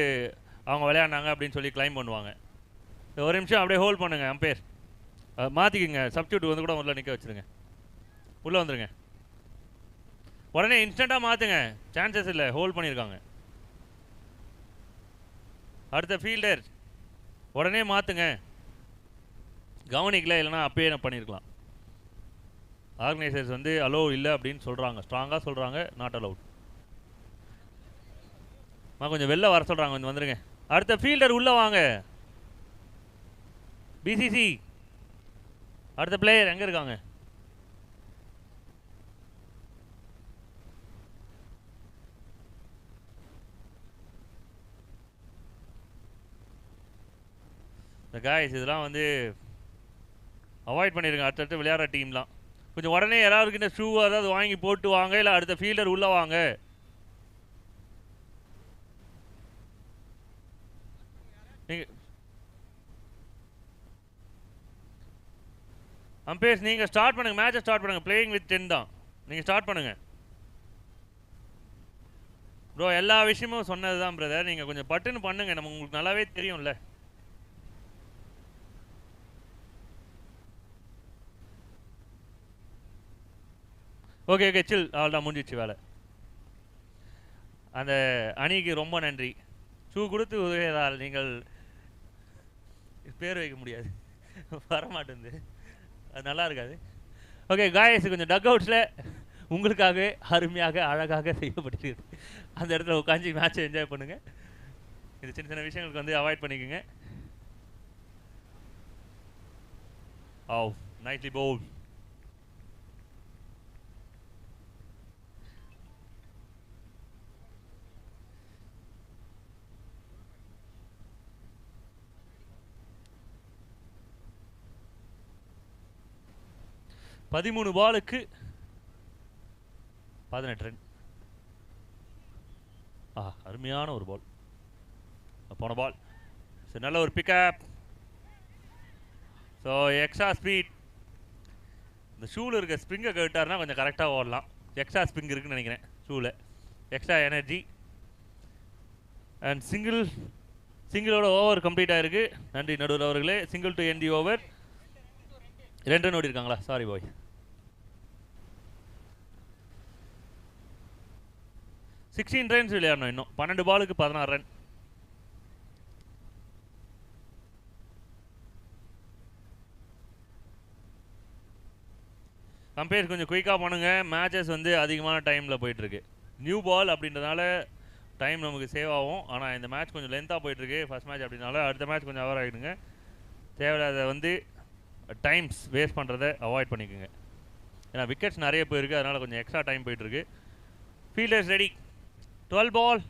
அவங்க விளையாடினாங்க அப்படின்னு சொல்லி கிளைம் பண்ணுவாங்க. ஒரு நிமிஷம் அப்படியே ஹோல்ட் பண்ணுங்க அம்பையர். மாற்றிக்குங்க, சப்ஸ்டியூட் வந்து கூட உள்ள நிற்க வச்சுருங்க. உள்ளே வந்துருங்க. உடனே இன்ஸ்டண்ட்டாக மாற்றுங்க, சான்சஸ் இல்லை, ஹோல்ட் பண்ணியிருக்காங்க. அடுத்த ஃபீல்டர் உடனே மாற்றுங்க. கவனிக்கல, இல்லைனா அப்பயே நான் பண்ணியிருக்கலாம். ஆர்கனைசர்ஸ் வந்து அலோ இல்லை அப்படின்னு சொல்கிறாங்க, ஸ்ட்ராங்காக சொல்கிறாங்க, நாட் அலோட். கொஞ்சம் வெளில வர சொல்கிறாங்க, கொஞ்சம் வந்துடுங்க. அடுத்த ஃபீல்டர் உள்ளே வாங்க. பிசிசி அடுத்த பிளேயர் எங்கே இருக்காங்க? இந்த காய்ஸ் இதெல்லாம் வந்து அவாய்ட் பண்ணிடுங்க. அடுத்தடுத்து விளையாடுற டீம்லாம் கொஞ்சம் உடனே யாராவது இந்த ஷூ ஏதாவது வாங்கி போட்டு வாங்க, இல்லை அடுத்த ஃபீல்டர் உள்ளே வாங்க. நீங்கள் அம்பேர்ஸ் நீங்கள் ஸ்டார்ட் பண்ணுங்கள், மேட்சை ஸ்டார்ட் பண்ணுங்கள். பிளேயிங் வித் 10 தான், நீங்கள் ஸ்டார்ட் பண்ணுங்கள். ப்ரோ எல்லா விஷயமும் சொன்னது தான் பிரதர், நீங்கள் கொஞ்சம் பட்டுன்னு பண்ணுங்கள், நம்ம உங்களுக்கு நல்லாவே தெரியும்ல. ஓகே ஓகே சில், அவ்வளோதான் முடிஞ்சிச்சு வேலை. அந்த அணிக்கு ரொம்ப நன்றி. ஷூ கொடுத்து உதவியதால் நீங்கள் பேர் வைக்க முடியாது, வரமாட்டேங்குது, அது நல்லா இருக்காது. ஓகே காய்ஸ், கொஞ்சம் டக் அவுட்ஸில் உங்களுக்காக அருமையாக அழகாக செய்யப்பட்டிருக்கு. அந்த இடத்துல உட்காந்து மேட்சை என்ஜாய் பண்ணுங்கள். இது சின்ன சின்ன விஷயங்களுக்கு வந்து அவாய்ட் பண்ணிக்கோங்க. ஓ நைட்லி பவுல். பதிமூணு பாலுக்கு 18 ரன். அருமையான ஒரு பால், போன பால். ஸோ நல்ல ஒரு பிக்கப். ஸோ எக்ஸ்ட்ரா ஸ்பீட், இந்த ஷூவில் இருக்க ஸ்ப்ரிங்கை கேட்டார்னா கொஞ்சம் கரெக்டாக ஓடலாம். எக்ஸ்ட்ரா ஸ்ப்ரிங் இருக்குன்னு நினைக்கிறேன் ஷூவில், எக்ஸ்ட்ரா எனர்ஜி. அண்ட் சிங்கிளோட ஓவர் கம்ப்ளீட் ஆகிருக்கு. நன்றி நடுவர் அவர்களே. Single to end the over. 2 run ஓடி இருக்காங்களா? சாரி பாய். சிக்ஸ்டீன் ரன்ஸ் விளையாடணும் இன்னும். 12 பாலுக்கு 16 ரன். கம்பேர் கொஞ்சம் குயிக்காக பண்ணுங்க. மேட்சஸ் வந்து அதிகமான டைமில் போயிட்டுருக்கு. நியூ பால் அப்படின்றதுனால டைம் நமக்கு சேவ் ஆகும். ஆனால் இந்த மேட்ச் கொஞ்சம் லென்த்தாக போயிட்டுருக்கு ஃபர்ஸ்ட் மேட்ச் அப்படின்னால. அடுத்த மேட்ச் கொஞ்சம் அவர் ஆகிடுங்க. தேவையில்லாத வந்து டைம்ஸ் வேஸ்ட் பண்ணுறதை அவாய்ட் பண்ணிக்கோங்க. ஏன்னா விக்கெட்ஸ் நிறைய போயிருக்கு, அதனால் கொஞ்சம் எக்ஸ்ட்ரா டைம் போயிட்டுருக்கு. Fielders ready. 12 ball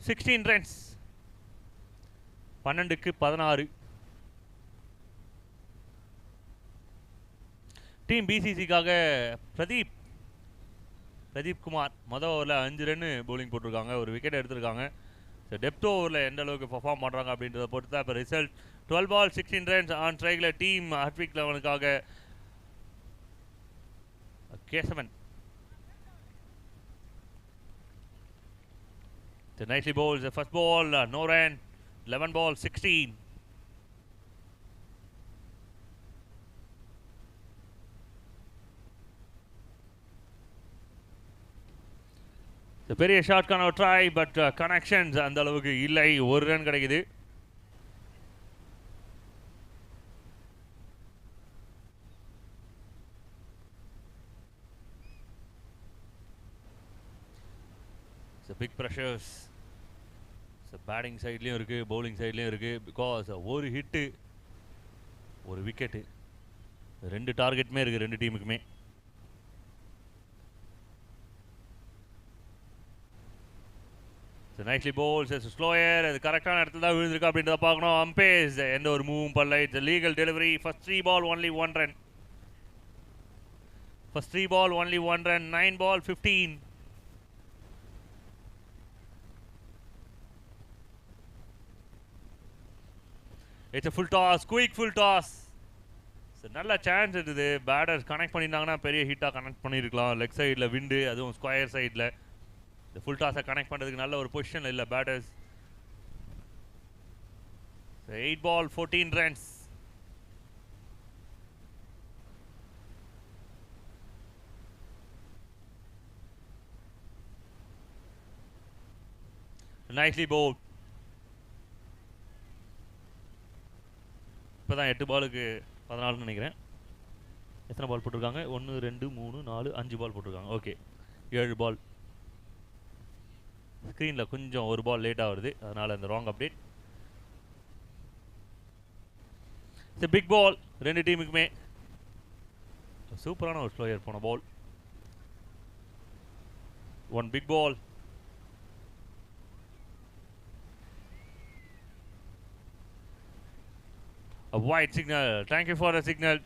16 runs. 12க்கு 16. Team பிசிசிக்காக Pradeep Kumar மொதல் ஓவரில் 5 ரன்னு பவுலிங் போட்டிருக்காங்க, ஒரு விக்கெட் எடுத்திருக்காங்க. ஸோ டெப்த் ஓவரில் எந்த அளவுக்கு பர்ஃபார்ம் பண்ணுறாங்க அப்படின்றத பொறுத்து தான் இப்போ ரிசல்ட். 12 பால் 16 ரன்ஸ் ஆன் ஸ்ட்ரைக்கில் டீம் ஹார்ட்விக் லெவனுக்காக Kesavan. Nicely bowls the first ball, no run. 11 ball 16. The பெரிய ஷாட் கான ட்ரை, பட் கனெக்ஷன்ஸ் அந்த அளவுக்கு இல்லை. ஒரு ரன் கிடைக்குது. பிக் ப்ரெஷர்ஸ் பேட்டிங் சைட்லேயும் இருக்குது, பவுலிங் சைட்லேயும் இருக்குது. பிகாஸ் ஒரு ஹிட்டு ஒரு விக்கெட்டு, 2 டார்கெட்டுமே இருக்குது 2 டீமுக்குமே. நைட்லி போல்ஸ் ஸ்லோயர், அது கரெக்டான இடத்துல தான் விழுந்திருக்கு அப்படின்றத பார்க்கணும். அம்பேஸ் எந்த ஒரு மூவும் பண்ணல. It's legal delivery. First 3 ball only 1 run. First 3 ball only 1 run. 9 ball 15. It's a full toss, quick full toss. நல்ல சான்ஸ் இருக்குது. பேட்டர்ஸ் கனெக்ட் பண்ணியிருந்தாங்கன்னா பெரிய ஹிட்டாக கனெக்ட் பண்ணியிருக்கலாம். லெக் சைடில் விண்டு, அதுவும் ஸ்கொயர் சைடில். இந்த ஃபுல் டாஸை கனெக்ட் பண்ணுறதுக்கு நல்ல ஒரு பொசிஷன் இல்லை batters. So 8 ball, 14 runs. Nicely bowled. இப்போதான் 8 பாலுக்கு 14 நினைக்கிறேன். எத்தனை பால் போட்டிருக்காங்க? 1 2 3 4 5 பால் போட்டிருக்காங்க. Okay, 7 ball. ஸ்க்ரீனில் கொஞ்சம் ஒரு பால் லேட்டாக வருது, அதனால் அந்த wrong update. It's big ball ரெண்டு டீமுக்குமே. சூப்பரான ஒரு ஸ்லோயர் போன ball. One big ball. A white signal. Thank you for the signal.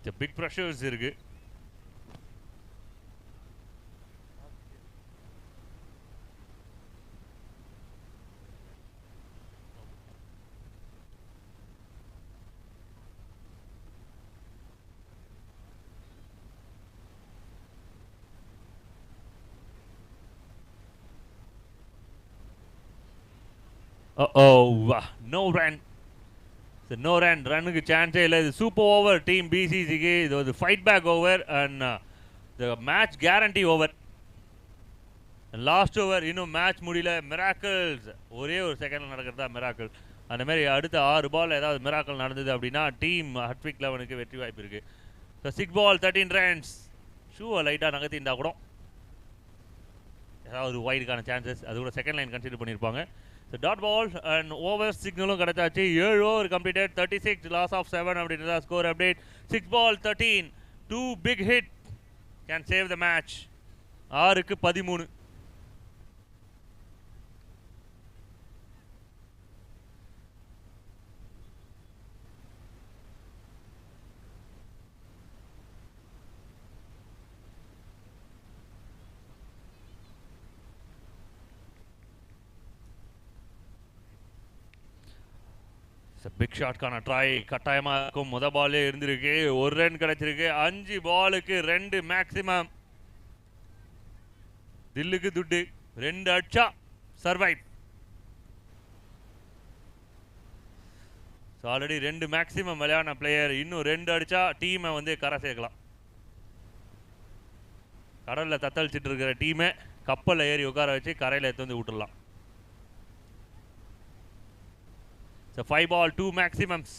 The big pressures irukku. No run. So no run. Run-க்கு chance இல்ல. இது சூப்பர் ஓவர் டீம் பிசிசிக்கு. இது ஒரு fight back over and the match guarantee over. Last over இன்னும் match முடியல. Miracles ஒரே ஒரு செகண்ட்ல நடக்கிறதா மிராக்கிள். அந்த மாதிரி அடுத்த 6 பால் ஏதாவது மிராக்கிள் நடந்தது அப்படின்னா டீம் ஹட்விக் 11க்கு வெற்றி வாய்ப்பு இருக்கு. So 6 ball 13 runs. ஷூவை லைட்டாக நகர்த்திருந்தா கூட ஏதாவது வைடுக்கான சான்சஸ், அது கூட செகண்ட் லைன் கன்சிடர் பண்ணியிருப்பாங்க. So dot ball and over சிக்னலும் கிடைச்சாச்சு. 7 ஓவர் கம்ப்ளீட்டட். 36 லாஸ் ஆஃப் 7 அப்படின்றதா score update. 6 ball 13. 2 big hit can save the match. 6க்கு 13. பிக் ஷாட்கான ட்ரை கட்டாயமாக இருக்கும். முத பாலே இருந்திருக்கு. ஒரு ரன் கிடைச்சிருக்கு. 5 பாலுக்கு 2 மேக்சிமம். தில்லுக்கு துட்டு. 2 அடிச்சா சர்வைவ். ஆல்ரெடி 2 மேக்சிமம் விளையாடின பிளேயர் இன்னும் 2 அடிச்சா டீமை வந்து கரை சேர்க்கலாம். கடலில் தத்தளிச்சிட்டு இருக்கிற டீமை கப்பலில் ஏறி உட்கார வச்சு கரையில் எடுத்து வந்து விட்டுடலாம். So 5 ball 2 maximums.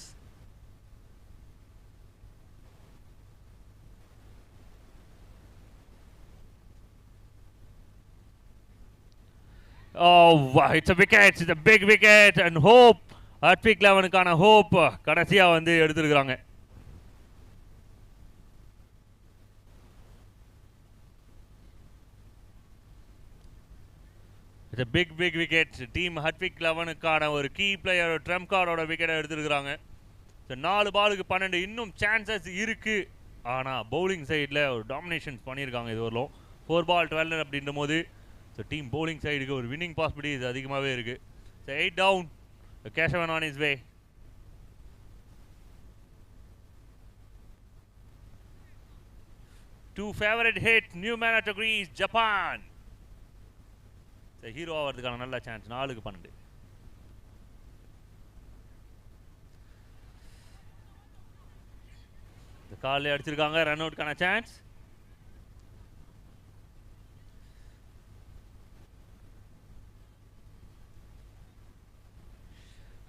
Oh, it's a wicket. It's a big wicket and hope. Hartwig 11க்கான ஹோப் கடைசியாக வந்து எடுத்துருக்குறாங்க. It's a big wicket. Team Hartwig 11க்கான ஒரு கீ பிளேயர் ட்ரம்ப் கார்டோட விக்கெட்டை எடுத்துருக்குறாங்க. ஸோ 4 பாலுக்கு 12. இன்னும் சான்சஸ் இருக்கு. ஆனால் பவுலிங் சைடில் ஒரு டாமினேஷன் பண்ணியிருக்காங்க இது வரலும். 4 ball 12 அப்படின்ற போது ஸோ டீம் பவுலிங் சைடுக்கு ஒரு வின்னிங் பாசிபிலிட்டிஸ் அதிகமாகவே இருக்கு. So 8 down. Keshavan on his way. Two favorite hit. New man at Greece, Japan. Hero ஆகிறதுக்கான நல்ல சான்ஸ். 4க்கு 12. இந்த காலில் அடிச்சிருக்காங்க. ரன் அவுட்கான chance.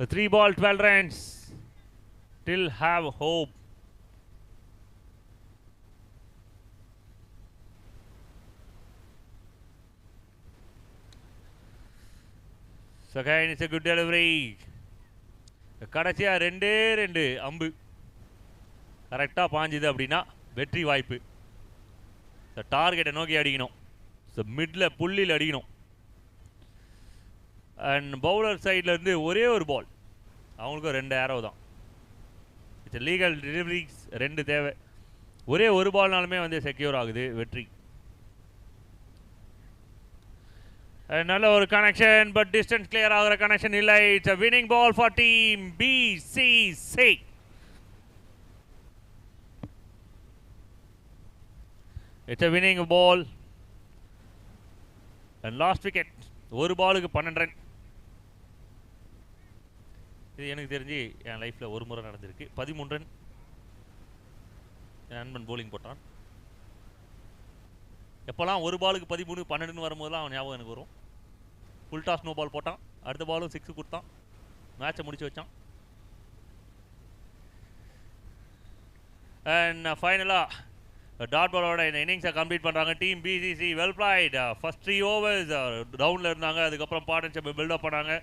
A 3 ball 12 runs. Still have hope. So again, it's a good delivery. கடைசியா 2 அம்பு கரெக்டாக பாஞ்சுது அப்படின்னா வெற்றி வாய்ப்பு. ஸோ டார்கெட்டை நோக்கி அடிக்கணும். ஸோ மிடில் புள்ளியில் அடிக்கணும். அண்ட் பவுலர் சைட்லேருந்து ஒரே ஒரு பால். அவங்களுக்கும் 2 ஏரோ தான். இட்ஸ் லீகல் டெலிவரிஸ் 2 தேவை. ஒரே ஒரு பால்னாலுமே வந்து செக்யூர் ஆகுது வெற்றி. நல்ல ஒரு கனெக்ஷன், பட் டிஸ்டன்ஸ் கிளியர் ஆகிற கனெக்ஷன் இல்லை. It's a winning ball for team BCC. It's a winning ball and last wicket ஒரு பாலுக்கு 12 ரன். இது எனக்கு தெரிஞ்சு என் லைஃப்பில் ஒரு முறை நடந்திருக்கு. 13 ரன் என் நண்பன் போலிங் போட்டான். எப்போல்லாம் ஒரு பாலுக்கு 13 12 வரும்போதெல்லாம் அவன் ஞாபகம் எனக்கு வரும். ஃபுல் டாஸ் நோ பால் போட்டான், அடுத்த பாலும் 6 கொடுத்தான், மேட்சை முடிச்சு வச்சான். அண்ட் ஃபைனலாக டாட் பாலோட இந்த இன்னிங்ஸை கம்ப்ளீட் பண்ணுறாங்க team BCG. Well flight. First 3 overs டவுனில் இருந்தாங்க, அதுக்கப்புறம் பார்ட்னர்ஷிப்பை பில்டப் பண்ணாங்க.